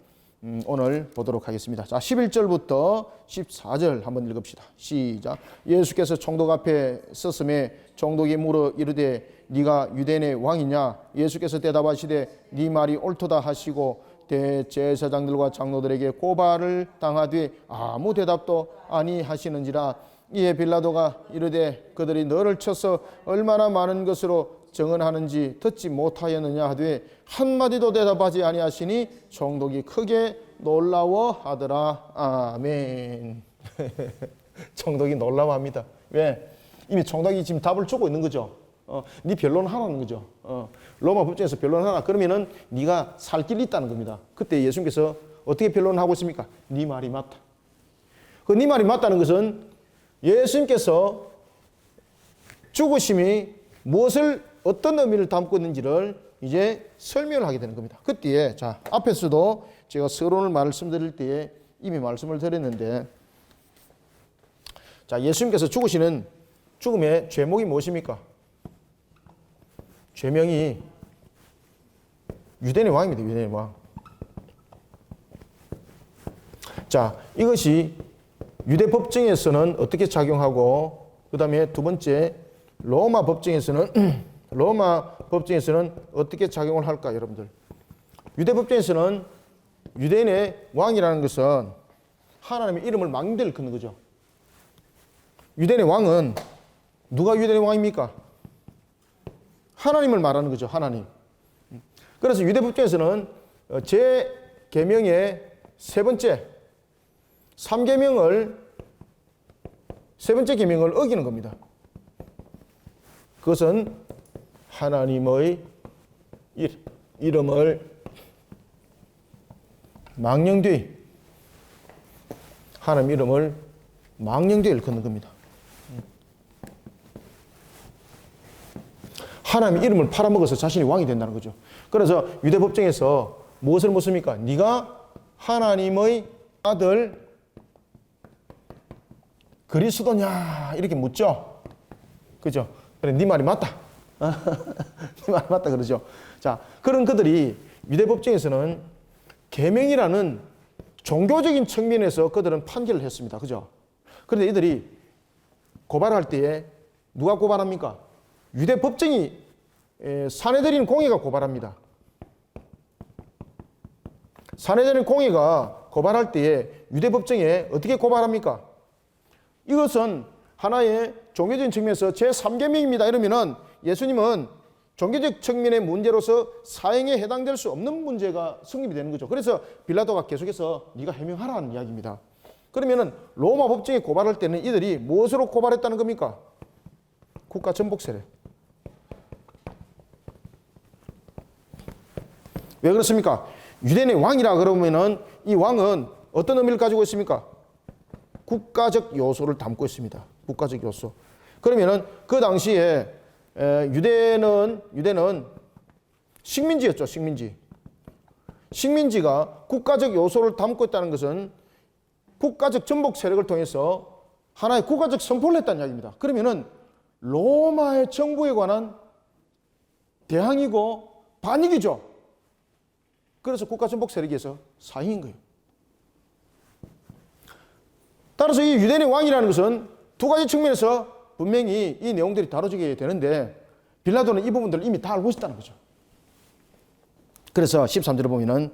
오늘 보도록 하겠습니다. 자, 11절부터 14절 한번 읽읍시다. 시작. 예수께서 총독 앞에 섰음에 총독이 물어 이르되 네가 유대인의 왕이냐? 예수께서 대답하시되 네 말이 옳도다 하시고 대제사장들과 장로들에게 고발을 당하되 아무 대답도 아니하시는지라. 이에 빌라도가 이르되 그들이 너를 쳐서 얼마나 많은 것으로 증언하는지 듣지 못하였느냐 하되 한마디도 대답하지 아니하시니 총독이 크게 놀라워하더라. 아멘. 총독이 놀라워합니다. 왜? 이미 총독이 지금 답을 주고 있는 거죠. 네 변론하라는 거죠. 로마 법정에서 변론하라. 그러면은 네가 살 길이 있다는 겁니다. 그때 예수님께서 어떻게 변론하고 있습니까? 네 말이 맞다. 그 네 말이 맞다는 것은 예수님께서 죽으심이 무엇을 어떤 의미를 담고 있는지를 이제 설명을 하게 되는 겁니다. 그때에 자 앞에서도 제가 서론을 말씀드릴 때에 이미 말씀을 드렸는데, 자 예수님께서 죽으시는 죽음의 죄목이 무엇입니까? 죄명이 유대인의 왕입니다. 유대인의 왕. 자 이것이 유대 법정에서는 어떻게 작용하고, 그 다음에 두 번째 로마 법정에서는 어떻게 작용을 할까? 여러분들, 유대 법정에서는 유대인의 왕이라는 것은 하나님의 이름을 망대를 긋는 거죠. 유대인의 왕은 누가 유대인의 왕입니까? 하나님을 말하는 거죠. 하나님. 그래서 유대 법정에서는 제 계명의 세 번째 3계명을 세 번째 계명을 어기는 겁니다. 그것은 하나님의 이름을 망령되이, 하나님 이름을 망령되이 일컫는 겁니다. 하나님 이름을 팔아먹어서 자신이 왕이 된다는 거죠. 그래서 유대 법정에서 무엇을 묻습니까? 네가 하나님의 아들 그리스도냐 이렇게 묻죠. 그죠? 그래, 네 말이 맞다. 네 말이 맞다 그러죠. 자, 그런 그들이 유대 법정에서는 계명이라는 종교적인 측면에서 그들은 판결을 했습니다. 그죠? 그런데 이들이 고발할 때에 누가 고발합니까? 유대 법정이 사내들인 공회가 고발합니다. 사내들인 공회가 고발할 때에 유대 법정에 어떻게 고발합니까? 이것은 하나의 종교적인 측면에서 제3계명입니다. 이러면은 예수님은 종교적 측면의 문제로서 사형에 해당될 수 없는 문제가 성립이 되는 거죠. 그래서 빌라도가 계속해서 네가 해명하라는 이야기입니다. 그러면은 로마 법정에 고발할 때는 이들이 무엇으로 고발했다는 겁니까? 국가 전복 세력. 왜 그렇습니까? 유대인의 왕이라 그러면은 이 왕은 어떤 의미를 가지고 있습니까? 국가적 요소를 담고 있습니다. 국가적 요소. 그러면은 그 당시에 유대는 식민지였죠. 식민지. 식민지가 국가적 요소를 담고 있다는 것은 국가적 전복 세력을 통해서 하나의 국가적 선포를 했다는 이야기입니다. 그러면은 로마의 정부에 관한 대항이고 반익이죠. 그래서 국가 전복 세력에서 사형인 거예요. 따라서 이 유대인의 왕이라는 것은 두 가지 측면에서 분명히 이 내용들이 다뤄지게 되는데 빌라도는 이 부분들을 이미 다 알고 있었다는 거죠. 그래서 13절을 보면은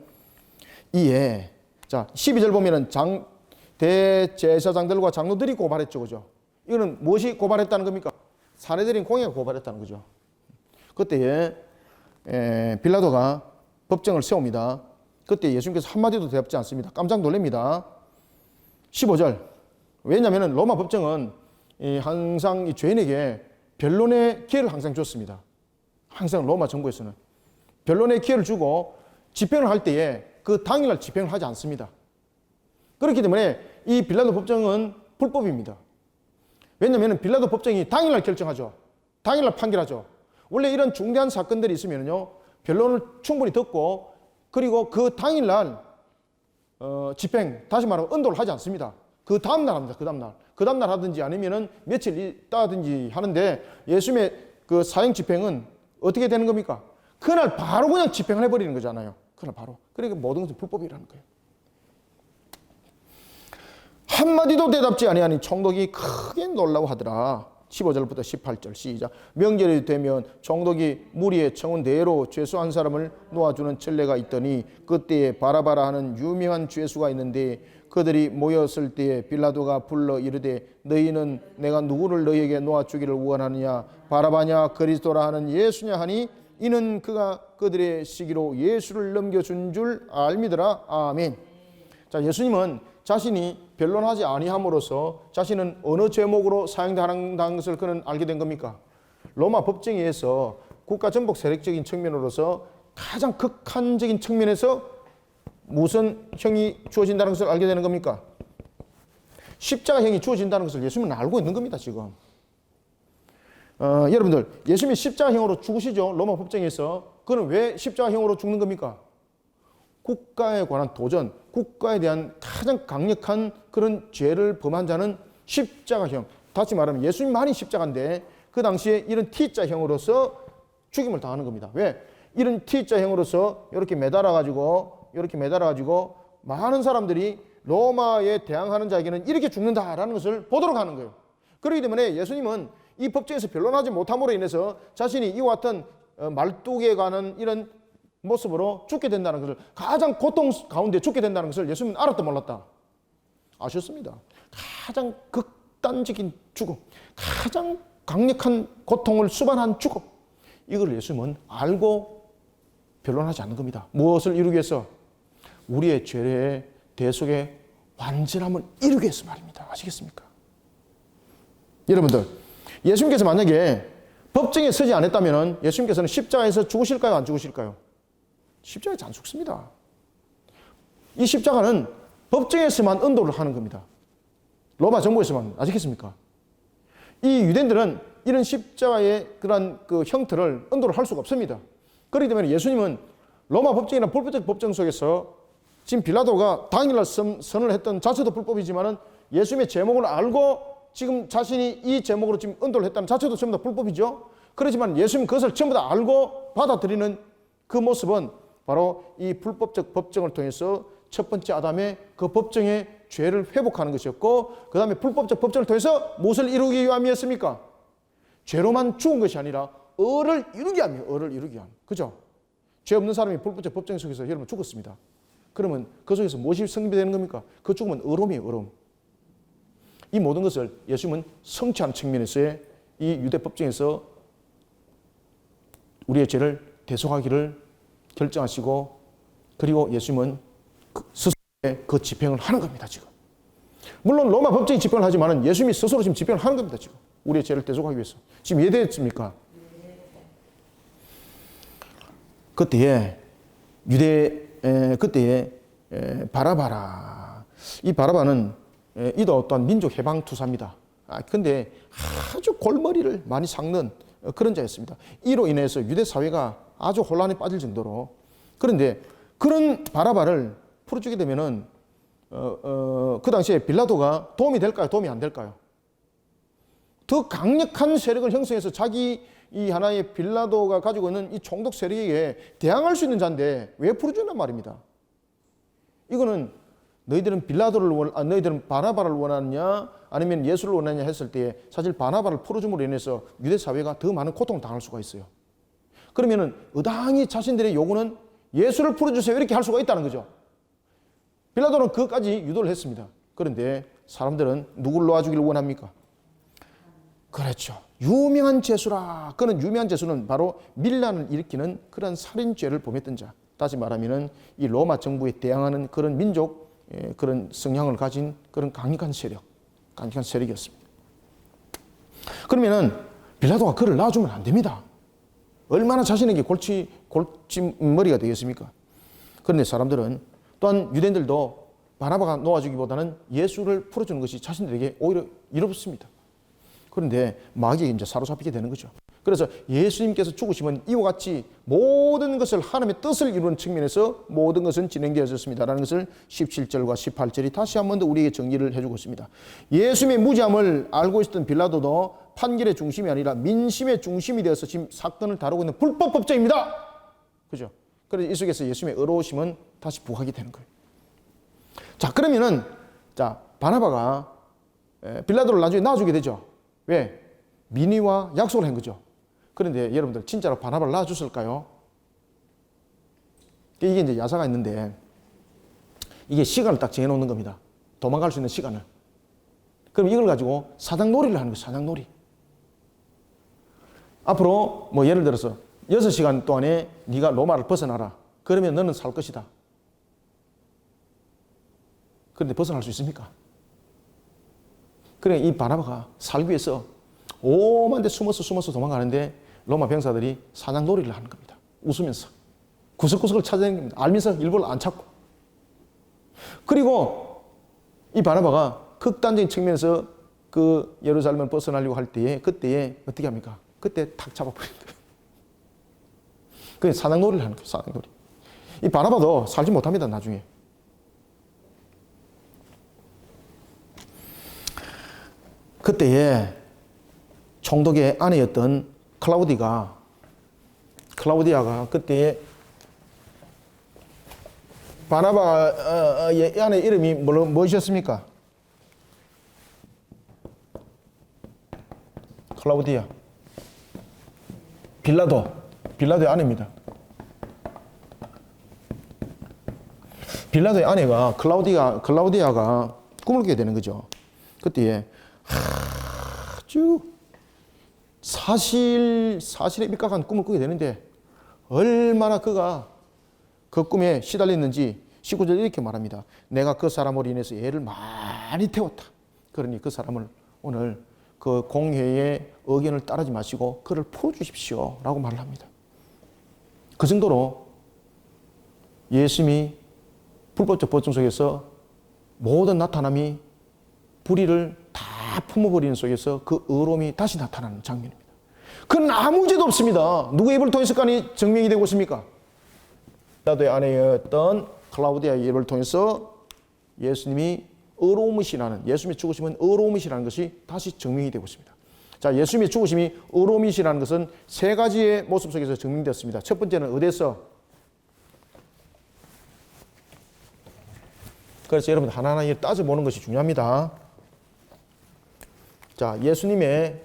이에 자 12절 보면은 대제사장들과 장로들이 고발했죠. 그죠? 이거는 무엇이 고발했다는 겁니까? 사내들인 공회가 고발했다는 거죠. 그때에 빌라도가 법정을 세웁니다. 그때 예수님께서 한마디도 대답지 않습니다. 깜짝 놀랍니다. 15절. 왜냐하면 로마 법정은 항상 이 죄인에게 변론의 기회를 항상 줬습니다. 항상 로마 정부에서는 변론의 기회를 주고 집행을 할 때에 그 당일날 집행을 하지 않습니다. 그렇기 때문에 이 빌라도 법정은 불법입니다. 왜냐하면 빌라도 법정이 당일날 결정하죠. 당일날 판결하죠. 원래 이런 중대한 사건들이 있으면요, 변론을 충분히 듣고 그리고 그 당일날 집행, 다시 말하면 언도를 하지 않습니다. 그 다음날 합니다. 그 다음날 하든지 아니면은 며칠 있다든지 하는데 예수님의 그 사형 집행은 어떻게 되는 겁니까? 그날 바로 그냥 집행을 해버리는 거잖아요. 그날 바로. 그러니까 모든 것은 불법이라는 거예요. 한마디도 대답지 아니하니 총독이 크게 놀라고 하더라. 15절부터 18절 시작. 명절이 되면 총독이 무리의 청원대로 죄수한 사람을 놓아주는 천례가 있더니 그때에 바라바라 하는 유명한 죄수가 있는데 그들이 모였을 때에 빌라도가 불러 이르되 너희는 내가 누구를 너희에게 놓아주기를 원하느냐 바라바냐 그리스도라 하는 예수냐 하니 이는 그가 그들의 시기로 예수를 넘겨준 줄 알미더라. 아멘. 자, 예수님은 자신이 변론하지 아니함으로써 자신은 어느 제목으로 사형당하는 것을 그는 알게 된 겁니까? 로마 법정에 의해서 국가 전복 세력적인 측면으로서 가장 극한적인 측면에서 무슨 형이 주어진다는 것을 알게 되는 겁니까? 십자가형이 주어진다는 것을 예수님은 알고 있는 겁니다. 지금 여러분들 예수님이 십자가형으로 죽으시죠. 로마 법정에서. 그는 왜 십자가형으로 죽는 겁니까? 국가에 관한 도전, 국가에 대한 가장 강력한 그런 죄를 범한 자는 십자가형. 다시 말하면 예수님만이 십자가인데 그 당시에 이런 T자형으로서 죽임을 당하는 겁니다. 왜? 이런 T자형으로서 이렇게 매달아가지고 많은 사람들이 로마에 대항하는 자에게는 이렇게 죽는다라는 것을 보도록 하는 거예요. 그렇기 때문에 예수님은 이 법정에서 변론하지 못함으로 인해서 자신이 이와 같은 말뚝에 관한 이런 모습으로 죽게 된다는 것을, 가장 고통 가운데 죽게 된다는 것을 예수님은 알았다 몰랐다? 아셨습니다. 가장 극단적인 죽음, 가장 강력한 고통을 수반한 죽음, 이걸 예수님은 알고 변론하지 않는 겁니다. 무엇을 이루기 위해서? 우리의 죄의 대속의 완전함을 이루기 위해서 말입니다. 아시겠습니까? 여러분들, 예수님께서 만약에 법정에 서지 않았다면 예수님께서는 십자가에서 죽으실까요? 안 죽으실까요? 십자가에서 안 죽습니다. 이 십자가는 법정에서만 언도를 하는 겁니다. 로마 정부에서만. 아시겠습니까? 이 유대인들은 이런 십자가의 그런 그 형태를 언도를 할 수가 없습니다. 그렇기 때문에 예수님은 로마 법정이나 불법적 법정 속에서 지금 빌라도가 당일날 선을 했던 자체도 불법이지만은 예수님의 제목을 알고 지금 자신이 이 제목으로 지금 언도를 했다는 자체도 전부 다 불법이죠. 그렇지만 예수님은 그것을 전부 다 알고 받아들이는 그 모습은 바로 이 불법적 법정을 통해서 첫 번째 아담의 그 법정의 죄를 회복하는 것이었고, 그 다음에 불법적 법정을 통해서 무엇을 이루기 위함이었습니까? 죄로만 죽은 것이 아니라 을을 이루기 위함이에요. 을을 이루기 위함. 그죠? 죄 없는 사람이 불법적 법정 속에서 여러분 죽었습니다. 그러면 그 속에서 무엇이 성립되는 겁니까? 그 죽음은 의로움이에요. 의로움. 이 모든 것을 예수님은 성취하는 측면에서의 이 유대 법정에서 우리의 죄를 대속하기를 결정하시고 그리고 예수님은 스스로 그 집행을 하는 겁니다. 지금 물론 로마 법정이 집행을 하지만 예수님이 스스로 지금 집행을 하는 겁니다. 지금 우리의 죄를 대속하기 위해서. 지금 이해됐습니까? 그때에 그때에 바라바라, 이 바라바는 이도 또한 민족 해방 투사입니다. 근데 아주 골머리를 많이 삭는 그런 자였습니다. 이로 인해서 유대 사회가 아주 혼란에 빠질 정도로. 그런데 그런 바라바를 풀어주게 되면은 그 당시에 빌라도가 도움이 될까요? 도움이 안 될까요? 더 강력한 세력을 형성해서 자기 이 하나의 빌라도가 가지고 있는 이 총독 세력에게 대항할 수 있는 자인데 왜 풀어준단 말입니다. 이거는 너희들은 너희들은 바나바를 원하느냐 아니면 예수를 원하느냐 했을 때 사실 바나바를 풀어줌으로 인해서 유대 사회가 더 많은 고통을 당할 수가 있어요. 그러면은 의당히 자신들의 요구는 예수를 풀어주세요 이렇게 할 수가 있다는 거죠. 빌라도는 그것까지 유도를 했습니다. 그런데 사람들은 누구를 놓아주기를 원합니까? 그렇죠. 유명한 죄수라. 그는 유명한 죄수는 바로 밀란을 일으키는 그런 살인죄를 범했던 자. 다시 말하면은 이 로마 정부에 대항하는 그런 민족 그런 성향을 가진 그런 강력한 세력이었습니다. 그러면은 빌라도가 그를 놔주면 안 됩니다. 얼마나 자신에게 골칫머리가 되겠습니까? 그런데 사람들은 또한 유대인들도 바나바가 놓아주기보다는 예수를 풀어주는 것이 자신들에게 오히려 이롭습니다. 그런데 마귀에 이제 사로잡히게 되는 거죠. 그래서 예수님께서 죽으시면 이와 같이 모든 것을 하나님의 뜻을 이루는 측면에서 모든 것은 진행되어졌습니다라는 것을 17절과 18절이 다시 한 번 더 우리에게 정리를 해주고 있습니다. 예수님의 무죄함을 알고 있었던 빌라도도 판결의 중심이 아니라 민심의 중심이 되어서 지금 사건을 다루고 있는 불법 법정입니다. 그죠? 그래서 이 속에서 예수님의 의로우심은 다시 부각이 되는 거예요. 자, 그러면은 바나바가 빌라도를 나중에 놔주게 되죠. 왜? 민의와 약속을 한 거죠. 그런데 여러분들 진짜로 바나바를 놔줬을까요? 이게 이제 야사가 있는데 이게 시간을 딱 정해놓는 겁니다. 도망갈 수 있는 시간을. 그럼 이걸 가지고 사냥놀이를 하는 거예요. 사냥놀이. 앞으로 뭐 예를 들어서 6시간 동안에 네가 로마를 벗어나라. 그러면 너는 살 것이다. 그런데 벗어날 수 있습니까? 그래 이 바나바가 살기 위해서 오만 데 숨어서 도망가는데 로마 병사들이 사냥놀이를 하는 겁니다. 웃으면서 구석구석을 찾아다닙니다. 알면서 일부러 안 찾고. 그리고 이 바나바가 극단적인 측면에서 그 예루살렘을 벗어나려고 할 때에 그때에 어떻게 합니까? 그때 탁 잡아버린 거예요. 그게 사냥놀이를 하는 거예요. 사냥놀이. 이 바나바도 살지 못합니다. 나중에. 그때에 총독의 아내였던 클라우디아가 그때에 바나바의 아내 이름이 무엇이었습니까? 클라우디아. 빌라도의 아내입니다. 빌라도의 아내가 클라우디아가 꿈을 꾸게 되는 거죠. 그때에 아주 사실에 입각한 꿈을 꾸게 되는데 얼마나 그가 그 꿈에 시달렸는지 19절 이렇게 말합니다. 내가 그 사람으로 인해서 애를 많이 태웠다. 그러니 그 사람을 오늘 그 공회의 의견을 따르지 마시고 그를 풀어주십시오 라고 말을 합니다. 그 정도로 예수님이 불법적 법정 속에서 모든 나타남이 불의를 다 품어버리는 속에서 그 의로움이 다시 나타나는 장면입니다. 그건 아무 죄도 없습니다. 누구의 입을 통해서 증명이 되고 있습니까? 빌라도의 아내였던 클라우디아의 입을 통해서 예수님이 의로움이시라는, 예수님의 죽으심은 의로움이시라는 것이 다시 증명이 되고 있습니다. 자, 예수님의 죽으심이 의로움이시라는 것은 세 가지의 모습 속에서 증명되었습니다. 첫 번째는 어디서? 그래서 여러분 하나하나 따져보는 것이 중요합니다. 자, 예수님의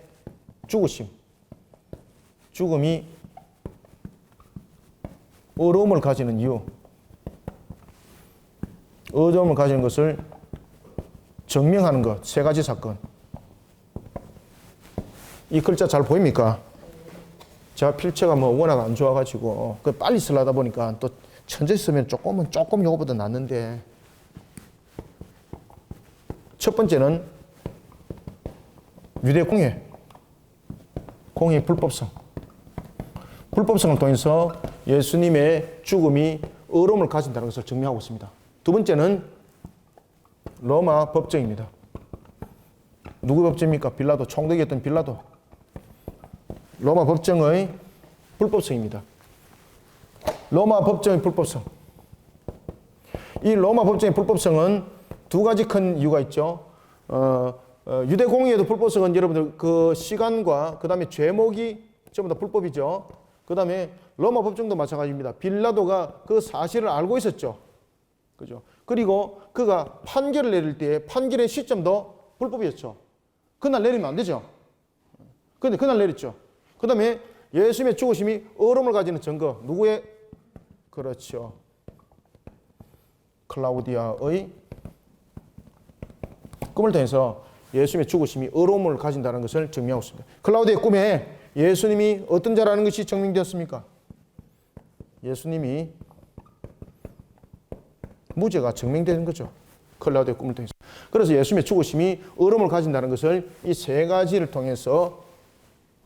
죽음이 의로움을 가지는 이유, 의로움을 가지는 것을 증명하는 것, 세 가지 사건. 이 글자 잘 보입니까? 제가 필체가 뭐 워낙 안 좋아가지고 그 빨리 쓰려다 보니까 또 천천히 쓰면 조금 요거보다 낫는데, 첫 번째는 유대 공의 불법성을 통해서 예수님의 죽음이 의로움을 가진다는 것을 증명하고 있습니다. 두 번째는 로마 법정입니다. 누구 법정입니까? 빌라도, 총독이었던 빌라도. 로마 법정의 불법성입니다. 로마 법정의 불법성. 이 로마 법정의 불법성은 두 가지 큰 이유가 있죠. 유대 공의에도 불법성은 여러분들 그 시간과 그 다음에 죄목이 전부 다 불법이죠. 그 다음에 로마 법정도 마찬가지입니다. 빌라도가 그 사실을 알고 있었죠. 그죠? 그리고 그가 판결을 내릴 때 판결의 시점도 불법이었죠. 그날 내리면 안 되죠. 그런데 그날 내렸죠. 그 다음에 예수님의 죽으심이 의로움을 가지는 증거. 누구의? 그렇죠. 클라우디아의 꿈을 통해서 예수님의 죽으심이 의로움을 가진다는 것을 증명하고 있습니다. 클라우디의 꿈에 예수님이 어떤 자라는 것이 증명되었습니까? 예수님이 무죄가 증명되는 거죠. 클라우디의 꿈을 통해서. 그래서 예수님의 죽으심이 의로움을 가진다는 것을 이 세 가지를 통해서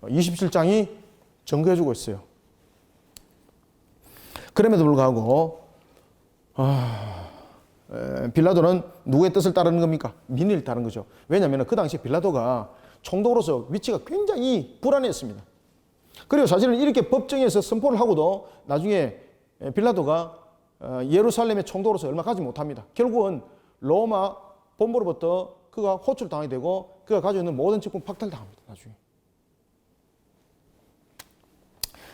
27장이 증거해주고 있어요. 그럼에도 불구하고 빌라도는 누구의 뜻을 따르는 겁니까? 민의를 따르는 거죠. 왜냐하면 그 당시 빌라도가 총독으로서 위치가 굉장히 불안했습니다. 그리고 사실은 이렇게 법정에서 선포를 하고도 나중에 빌라도가 예루살렘의 총독으로서 얼마 가지 못합니다. 결국은 로마 본부로부터 그가 호출당하게 되고 그가 가지고 있는 모든 직분 박탈당합니다. 나중에.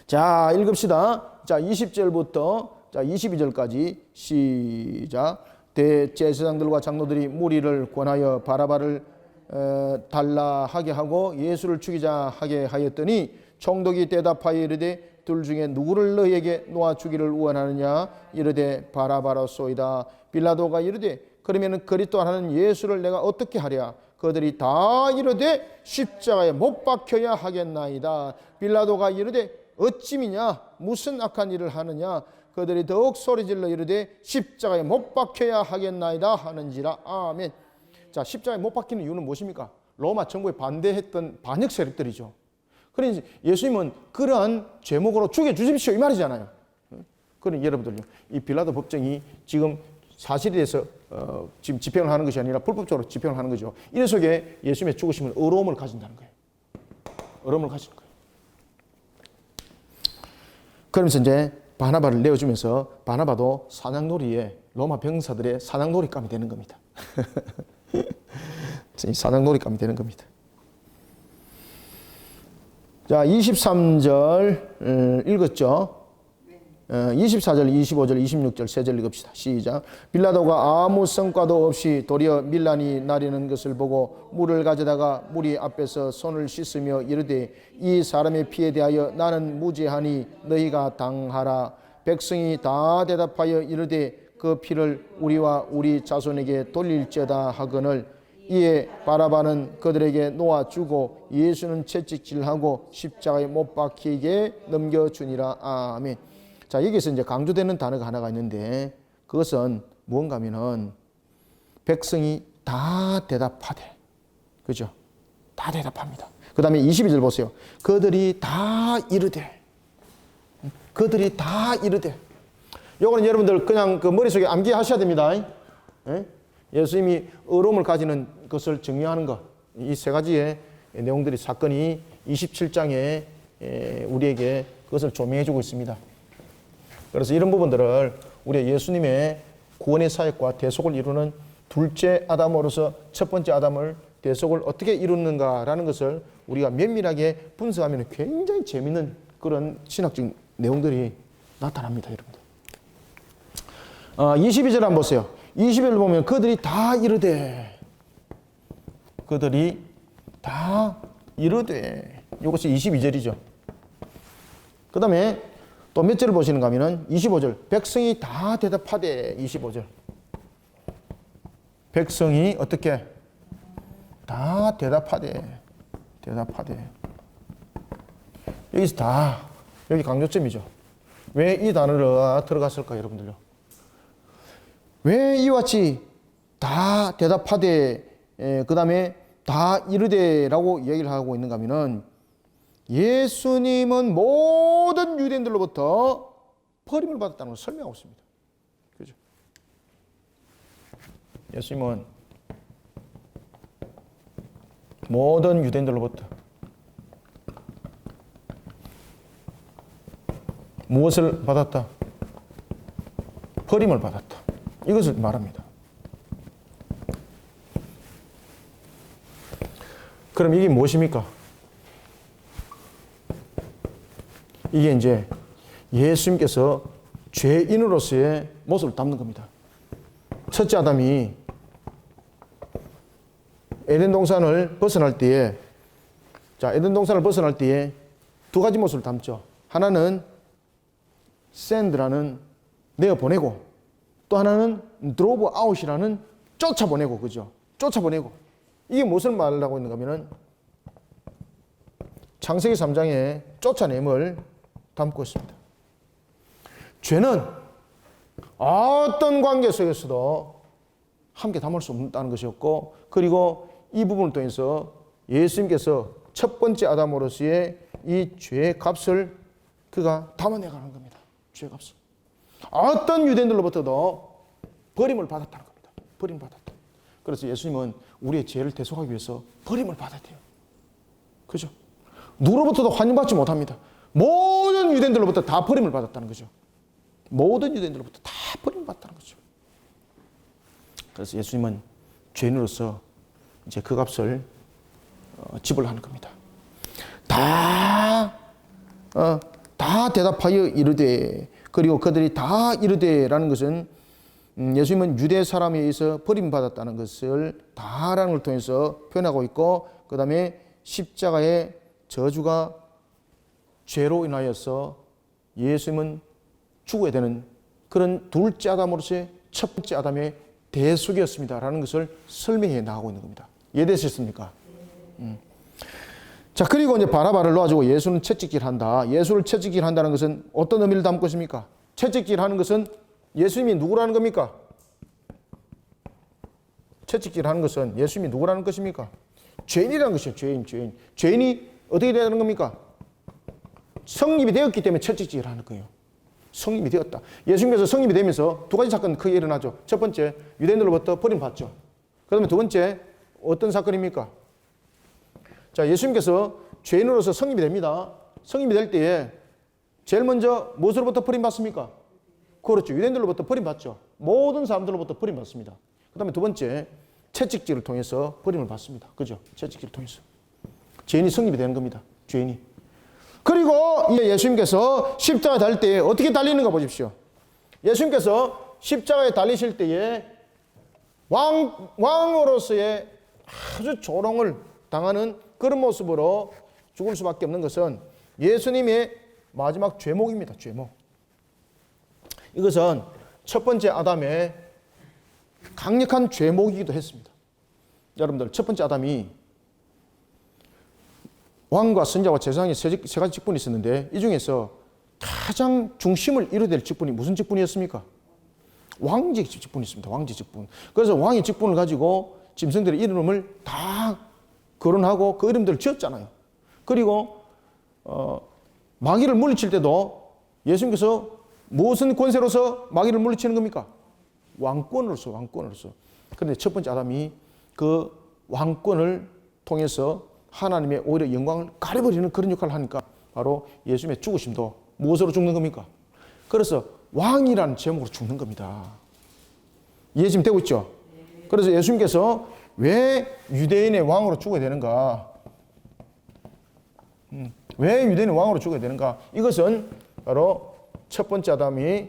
자, 읽읍시다. 자, 20절부터 자, 22절까지 시작. 대제사장들과 장로들이 무리를 권하여 바라바를 달라 하게 하고 예수를 죽이자 하게 하였더니 총독이 대답하여 이르되 둘 중에 누구를 너희에게 놓아 주기를 원하느냐 이르되 바라바로소이다. 빌라도가 이르되 그러면 그리스도 하는 예수를 내가 어떻게 하랴? 그들이 다 이르되 십자가에 못 박혀야 하겠나이다. 빌라도가 이르되 어찌미냐 무슨 악한 일을 하느냐? 그들이 더욱 소리질러 이르되 십자가에 못 박혀야 하겠나이다 하는지라. 아멘. 자, 십자가에 못 박히는 이유는 무엇입니까? 로마 정부에 반대했던 반역 세력들이죠. 그러니 예수님은 그러한 죄목으로 죽여주십시오 이 말이잖아요. 그러니 여러분들요, 이 빌라도 법정이 지금 사실에 대해서 지금 집행을 하는 것이 아니라 불법적으로 집행을 하는 거죠. 이 속에 예수님의 죽으심은 의로움을 가진다는 거예요. 의로움을 가지는 거예요. 그러면서 이제 바나바를 내어주면서 바나바도 사냥놀이에 로마 병사들의 사냥놀이감이 되는 겁니다. 사냥놀이감이 되는 겁니다. 자, 23절 읽었죠? 24절, 25절, 26절 세 절 읽읍시다. 시작. 빌라도가 아무 성과도 없이 도리어 밀란이 나리는 것을 보고 물을 가져다가 무리 앞에서 손을 씻으며 이르되 이 사람의 피에 대하여 나는 무죄하니 너희가 당하라. 백성이 다 대답하여 이르되 그 피를 우리와 우리 자손에게 돌릴지어다 하거늘 이에 바라바는 그들에게 놓아주고 예수는 채찍질하고 십자가에 못 박히게 넘겨주니라. 아멘. 자, 여기서 이제 강조되는 단어가 하나가 있는데 그것은 무언가 하면은 백성이 다 대답하되, 그죠? 다 대답합니다. 그 다음에 22절 보세요. 그들이 다 이르되. 요거는 여러분들 그냥 그 머릿속에 암기하셔야 됩니다. 예? 예수님이 의로움을 가지는 것을 증명하는 것. 이 세 가지의 내용들이 사건이 27장에 우리에게 그것을 조명해 주고 있습니다. 그래서 이런 부분들을 우리 예수님의 구원의 사역과 대속을 이루는 둘째 아담으로서 첫 번째 아담을 대속을 어떻게 이루는가라는 것을 우리가 면밀하게 분석하면 굉장히 재미있는 그런 신학적 내용들이 나타납니다, 여러분들. 22절 한번 보세요. 20절 보면 그들이 다 이르되. 이것이 22절이죠. 그 다음에 또 몇 절을 보시는가 하면은 25절. 백성이 다 대답하되. 25절. 백성이 어떻게? 다 대답하되. 여기서 다 여기 강조점이죠. 왜 이 단어가 들어갔을까, 여러분들요? 왜 이와 같이 다 대답하되, 그 다음에 다 이르되라고 얘기를 하고 있는가 하면은, 예수님은 모든 유대인들로부터 버림을 받았다는 걸 설명하고 있습니다. 그죠? 예수님은 모든 유대인들로부터 무엇을 받았다? 버림을 받았다. 이것을 말합니다. 그럼 이게 무엇입니까? 이게 이제 예수님께서 죄인으로서의 모습을 담는 겁니다. 첫째 아담이 에덴 동산을 벗어날 때에, 에덴 동산을 벗어날 때에 두 가지 모습을 담죠. 하나는 샌드라는 내어보내고, 또 하나는 드로브 아웃이라는 쫓아보내고, 그죠? 쫓아보내고. 이게 무엇을 말하고 있는가 하면은 창세기 3장에 쫓아냄을 담고 있습니다. 죄는 어떤 관계 속에서도 함께 담을 수 없다는 것이었고, 그리고 이 부분을 통해서 예수님께서 첫 번째 아담으로서의 이 죄의 값을 그가 담아내가는 겁니다. 죄의 값을. 어떤 유대인들로부터도 버림을 받았다는 겁니다. 버림을 받았다. 그래서 예수님은 우리의 죄를 대속하기 위해서 버림을 받아야 돼요. 그죠? 누구로부터도 환영받지 못합니다. 모든 유대인들로부터 다 버림을 받았다는 거죠. 모든 유대인들로부터 다 버림을 받았다는 거죠. 그래서 예수님은 죄인으로서 이제 그 값을 지불하는 겁니다. 다 대답하여 이르되, 그리고 그들이 다 이르되라는 것은 예수님은 유대 사람에 의해서 버림받았다는 것을 다라는 걸 통해서 표현하고 있고, 그 다음에 십자가의 저주가 죄로 인하여서 예수님은 죽어야 되는 그런 둘째 아담으로서의 첫 번째 아담의 대속이었습니다라는 것을 설명해 나가고 있는 겁니다. 이해되셨습니까? 자, 그리고 이제 바나바를 놓아주고 예수는 채찍질 한다. 예수를 채찍질 한다는 것은 어떤 의미를 담고 있습니까? 채찍질 하는 것은 예수님이 누구라는 겁니까? 채찍질 하는 것은 예수님이 누구라는 것입니까? 죄인이라는 것이죠. 죄인. 죄인이 어떻게 되는 겁니까? 성립이 되었기 때문에 채찍질 하는 거예요. 성립이 되었다. 예수님께서 성립이 되면서 두 가지 사건 크게 일어나죠. 첫 번째, 유대인들로부터 버림받죠. 그 다음에 두 번째, 어떤 사건입니까? 자, 예수님께서 죄인으로서 성립이 됩니다. 성립이 될 때에 제일 먼저 무엇으로부터 버림받습니까? 그렇죠. 유대인들로부터 버림받죠. 모든 사람들로부터 버림받습니다. 그 다음에 두 번째, 채찍질을 통해서 버림을 받습니다. 그죠? 채찍질을 통해서. 죄인이 성립이 되는 겁니다. 죄인이. 그리고 예수님께서 십자가에 달릴 때에 어떻게 달리는가 보십시오. 예수님께서 십자가에 달리실 때에 왕으로서의 아주 조롱을 당하는 그런 모습으로 죽을 수밖에 없는 것은 예수님의 마지막 죄목입니다. 죄목. 이것은 첫 번째 아담의 강력한 죄목이기도 했습니다. 여러분들, 첫 번째 아담이 왕과 선자와 제사장의 세 가지 직분이 있었는데, 이 중에서 가장 중심을 이루어야 될 직분이 무슨 직분이었습니까? 왕직 직분이 있습니다. 왕직 직분. 그래서 왕의 직분을 가지고 짐승들의 이름을 다 거론하고 그 이름들을 지었잖아요. 그리고 마귀를 물리칠 때도 예수님께서 무슨 권세로서 마귀를 물리치는 겁니까? 왕권으로서. 그런데 첫 번째 아담이 그 왕권을 통해서 하나님의 오히려 영광을 가려버리는 그런 역할을 하니까 바로 예수님의 죽으심도 무엇으로 죽는 겁니까? 그래서 왕이라는 제목으로 죽는 겁니다. 이해 지금 되고 있죠? 그래서 예수님께서 왜 유대인의 왕으로 죽어야 되는가? 왜 유대인의 왕으로 죽어야 되는가? 이것은 바로 첫 번째 아담이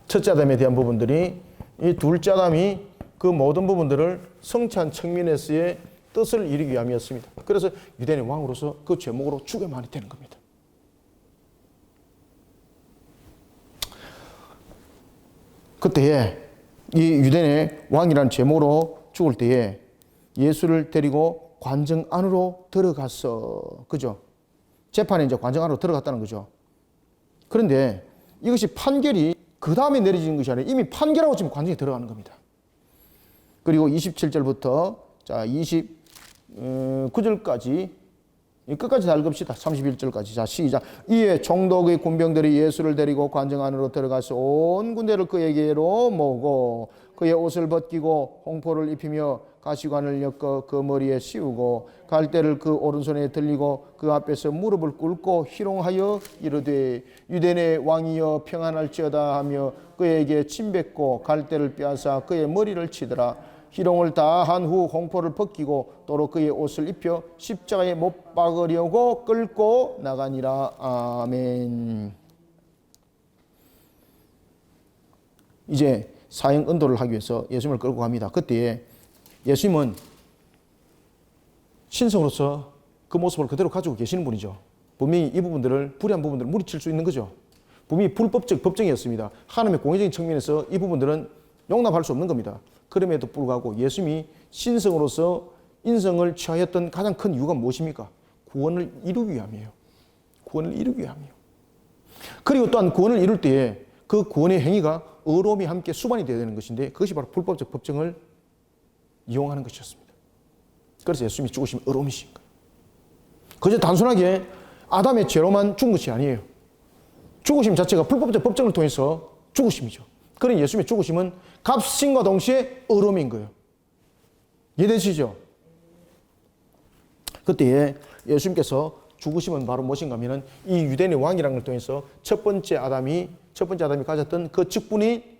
첫째 아담에 대한 부분들이, 이 둘째 아담이 그 모든 부분들을 성취한 측면에서의 뜻을 이루기 위함이었습니다. 그래서 유대인의 왕으로서 그 제목으로 죽여만이 되는 겁니다. 그때에 이 유대인의 왕이라는 제목으로 죽을 때에 예수를 데리고 관정 안으로 들어갔어. 그죠? 재판에 이제 관정 안으로 들어갔다는 거죠. 그런데 이것이 판결이 그 다음에 내려지는 것이 아니라 이미 판결하고 지금 관정에 들어가는 겁니다. 그리고 27절부터 자 29절까지 끝까지 다 읽읍시다. 31절까지. 자, 시작. 이에 총독의 군병들이 예수를 데리고 관정 안으로 들어가서 온 군대를 그에게로 모으고 그의 옷을 벗기고 홍포를 입히며 가시관을 엮어 그 머리에 씌우고 갈대를 그 오른손에 들리고 그 앞에서 무릎을 꿇고 희롱하여 이르되 유대인의 왕이여 평안할지어다 하며 그에게 침뱉고 갈대를 빼앗아 그의 머리를 치더라. 희롱을 다 한 후 홍포를 벗기고 또로 그의 옷을 입혀 십자가에 못 박으려고 끌고 나가니라. 아멘. 이제 사형 은도를 하기 위해서 예수님을 끌고 갑니다. 그때 예수님은 신성으로서 그 모습을 그대로 가지고 계시는 분이죠. 분명히 이 부분들을, 불의한 부분들을 물리칠 수 있는 거죠. 분명히 불법적 법정이었습니다. 하나님의 공의적인 측면에서 이 부분들은 용납할 수 없는 겁니다. 그럼에도 불구하고 예수님이 신성으로서 인성을 취하였던 가장 큰 이유가 무엇입니까? 구원을 이루기 위함이에요. 구원을 이루기 위함이에요. 그리고 또한 구원을 이룰 때에 그 구원의 행위가 의로움이 함께 수반이 되어야 되는 것인데 그것이 바로 불법적 법정을 이용하는 것이었습니다. 그래서 예수님이 죽으신 의로움이신 거예요. 그저 단순하게 아담의 죄로만 죽은 것이 아니에요. 죽으심 자체가 불법적 법정을 통해서 죽으심이죠. 그런 예수님의 죽으심은 값심과 동시에 의로움인 거예요. 이해되시죠? 그때 예수님께서 죽으심은 바로 무엇인가 하면은 이 유대인의 왕이라는 걸 통해서 첫 번째 아담이 가졌던 그 직분이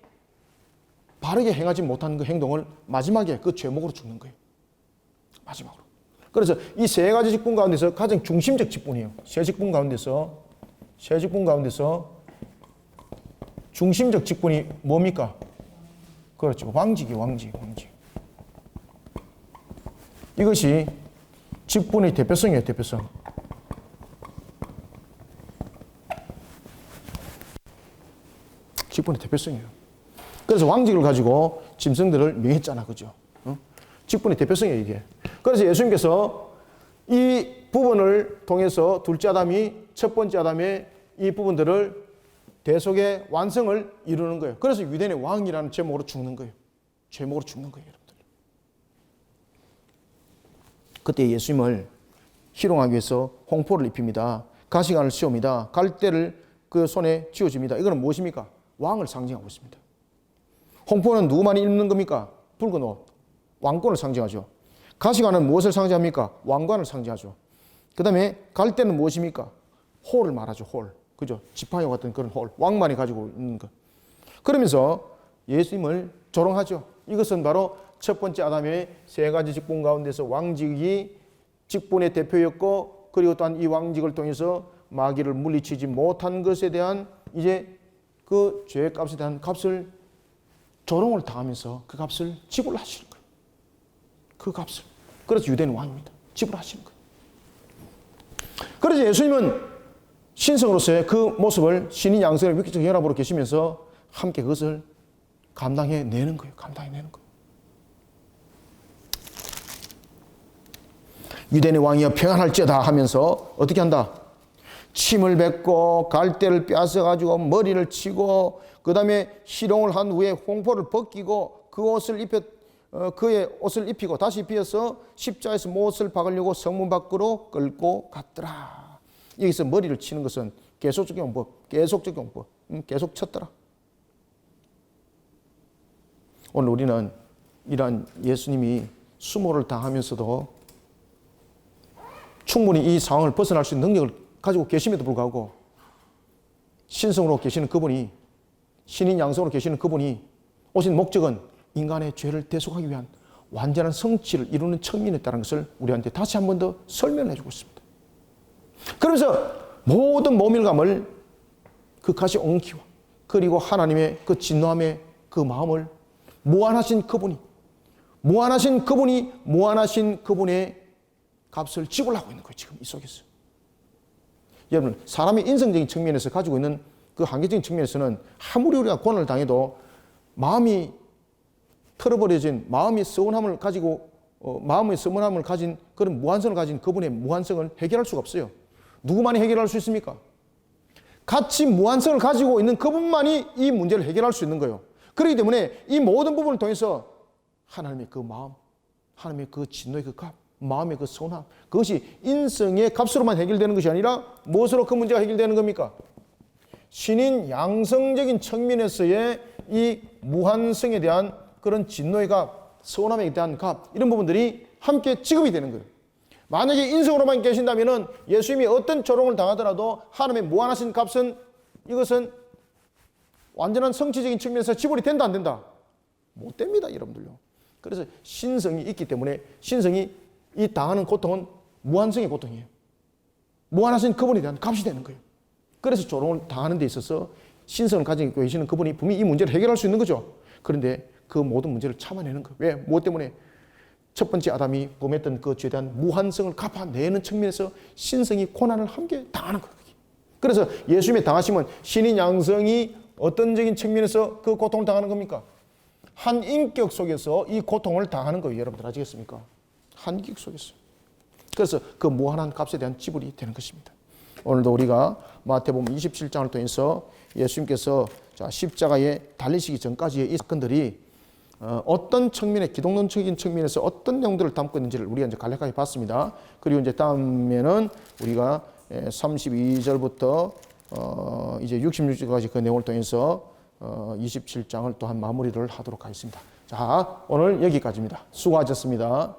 바르게 행하지 못한 그 행동을 마지막에 그 죄목으로 죽는 거예요. 마지막으로. 그래서 이 세 가지 직분 가운데서 가장 중심적 직분이에요. 세 직분 가운데서 중심적 직분이 뭡니까? 그렇죠. 왕직이에요. 왕직. 이것이 직분의 대표성이에요. 대표성. 직분의 대표성이에요. 그래서 왕직을 가지고 짐승들을 명했잖아. 그죠? 직분의 대표성이에요. 이게. 그래서 예수님께서 이 부분을 통해서 둘째 아담이 첫 번째 아담의 이 부분들을 대속의 완성을 이루는 거예요. 그래서 유대인의 왕이라는 제목으로 죽는 거예요. 제목으로 죽는 거예요, 여러분들. 그때 예수님을 희롱하기 위해서 홍포를 입힙니다. 가시관을 씌웁니다. 갈대를 그 손에 쥐어줍니다. 이거는 무엇입니까? 왕을 상징하고 있습니다. 홍포는 누구만이 입는 겁니까? 붉은 옷. 왕권을 상징하죠. 가시관은 무엇을 상징합니까? 왕관을 상징하죠. 그 다음에 갈대는 무엇입니까? 홀을 말하죠. 홀. 그죠? 지팡이와 같은 그런 홀. 왕만이 가지고 있는 것. 그러면서 예수님을 조롱하죠. 이것은 바로 첫 번째 아담의 세 가지 직분 가운데서 왕직이 직분의 대표였고, 그리고 또한 이 왕직을 통해서 마귀를 물리치지 못한 것에 대한 이제 그 죄의 값에 대한 값을 조롱을 당하면서 그 값을 지불하시는 거예요. 그 값을. 그래서 유대인 왕입니다. 지불하시는 거예요. 그래서 예수님은 신성으로서의 그 모습을 신인 양성의 위기적 연합으로 계시면서 함께 그것을 감당해내는 거예요. 감당해내는 거예요. 유대인의 왕이여 평안할지어다 하면서 어떻게 한다? 침을 뱉고 갈대를 빼앗아가지고 머리를 치고 그 다음에 희롱을 한 후에 홍포를 벗기고 그 옷을 그의 옷을 입히고 다시 입혀서 십자가에서 못을 박으려고 성문 밖으로 끌고 갔더라. 여기서 머리를 치는 것은 계속적 용법, 계속 쳤더라. 오늘 우리는 이러한 예수님이 수모를 당하면서도 충분히 이 상황을 벗어날 수 있는 능력을 가지고 계심에도 불구하고 신성으로 계시는 그분이, 신인 양성으로 계시는 그분이 오신 목적은 인간의 죄를 대속하기 위한 완전한 성취를 이루는 측면이었다는 것을 우리한테 다시 한 번 더 설명해 주고 있습니다. 그러면서 모든 모멸감을 그 가시 엉키와 그리고 하나님의 그 진노함의 그 마음을 무한하신 그분의 값을 지불하고 있는 거예요. 지금 이 속에서. 여러분, 사람의 인성적인 측면에서 가지고 있는 그 한계적인 측면에서는 아무리 우리가 고난을 당해도 마음이 틀어버려진, 마음이 서운함을 가지고 마음의 서문함을 가진 그런 무한성을 가진 그분의 무한성을 해결할 수가 없어요. 누구만이 해결할 수 있습니까? 같이 무한성을 가지고 있는 그분만이 이 문제를 해결할 수 있는 거예요. 그렇기 때문에 이 모든 부분을 통해서 하나님의 그 마음, 하나님의 그 진노의 그 값, 마음의 그 선함, 그것이 인성의 값으로만 해결되는 것이 아니라 무엇으로 그 문제가 해결되는 겁니까? 신인 양성적인 측면에서의 이 무한성에 대한 그런 진노의 값, 선함에 대한 값, 이런 부분들이 함께 지급이 되는 거예요. 만약에 인성으로만 계신다면 예수님이 어떤 조롱을 당하더라도 하나님의 무한하신 값은 이것은 완전한 성취적인 측면에서 지불이 된다 안 된다? 못 됩니다, 여러분들요. 그래서 신성이 있기 때문에 신성이 이 당하는 고통은 무한성의 고통이에요. 무한하신 그분에 대한 값이 되는 거예요. 그래서 조롱을 당하는 데 있어서 신성을 가지고 계시는 그분이 분명히 이 문제를 해결할 수 있는 거죠. 그런데 그 모든 문제를 참아내는 거예요. 왜? 무엇 때문에? 첫 번째 아담이 범했던 그 죄에 대한 무한성을 갚아내는 측면에서 신성이 고난을 함께 당하는 거예요. 그래서 예수님의 당하심은 신인 양성이 어떤적인 측면에서 그 고통을 당하는 겁니까? 한 인격 속에서 이 고통을 당하는 거예요. 여러분들 아시겠습니까? 한 인격 속에서. 그래서 그 무한한 값에 대한 지불이 되는 것입니다. 오늘도 우리가 마태복음 27장을 통해서 예수님께서 십자가에 달리시기 전까지의 이 사건들이 어떤 측면의 기독론적인 측면에서 어떤 내용들을 담고 있는지를 우리가 이제 간략하게 봤습니다. 그리고 이제 다음에는 우리가 32절부터 이제 66절까지 그 내용을 통해서 27장을 또한 마무리를 하도록 하겠습니다. 자, 오늘 여기까지입니다. 수고하셨습니다.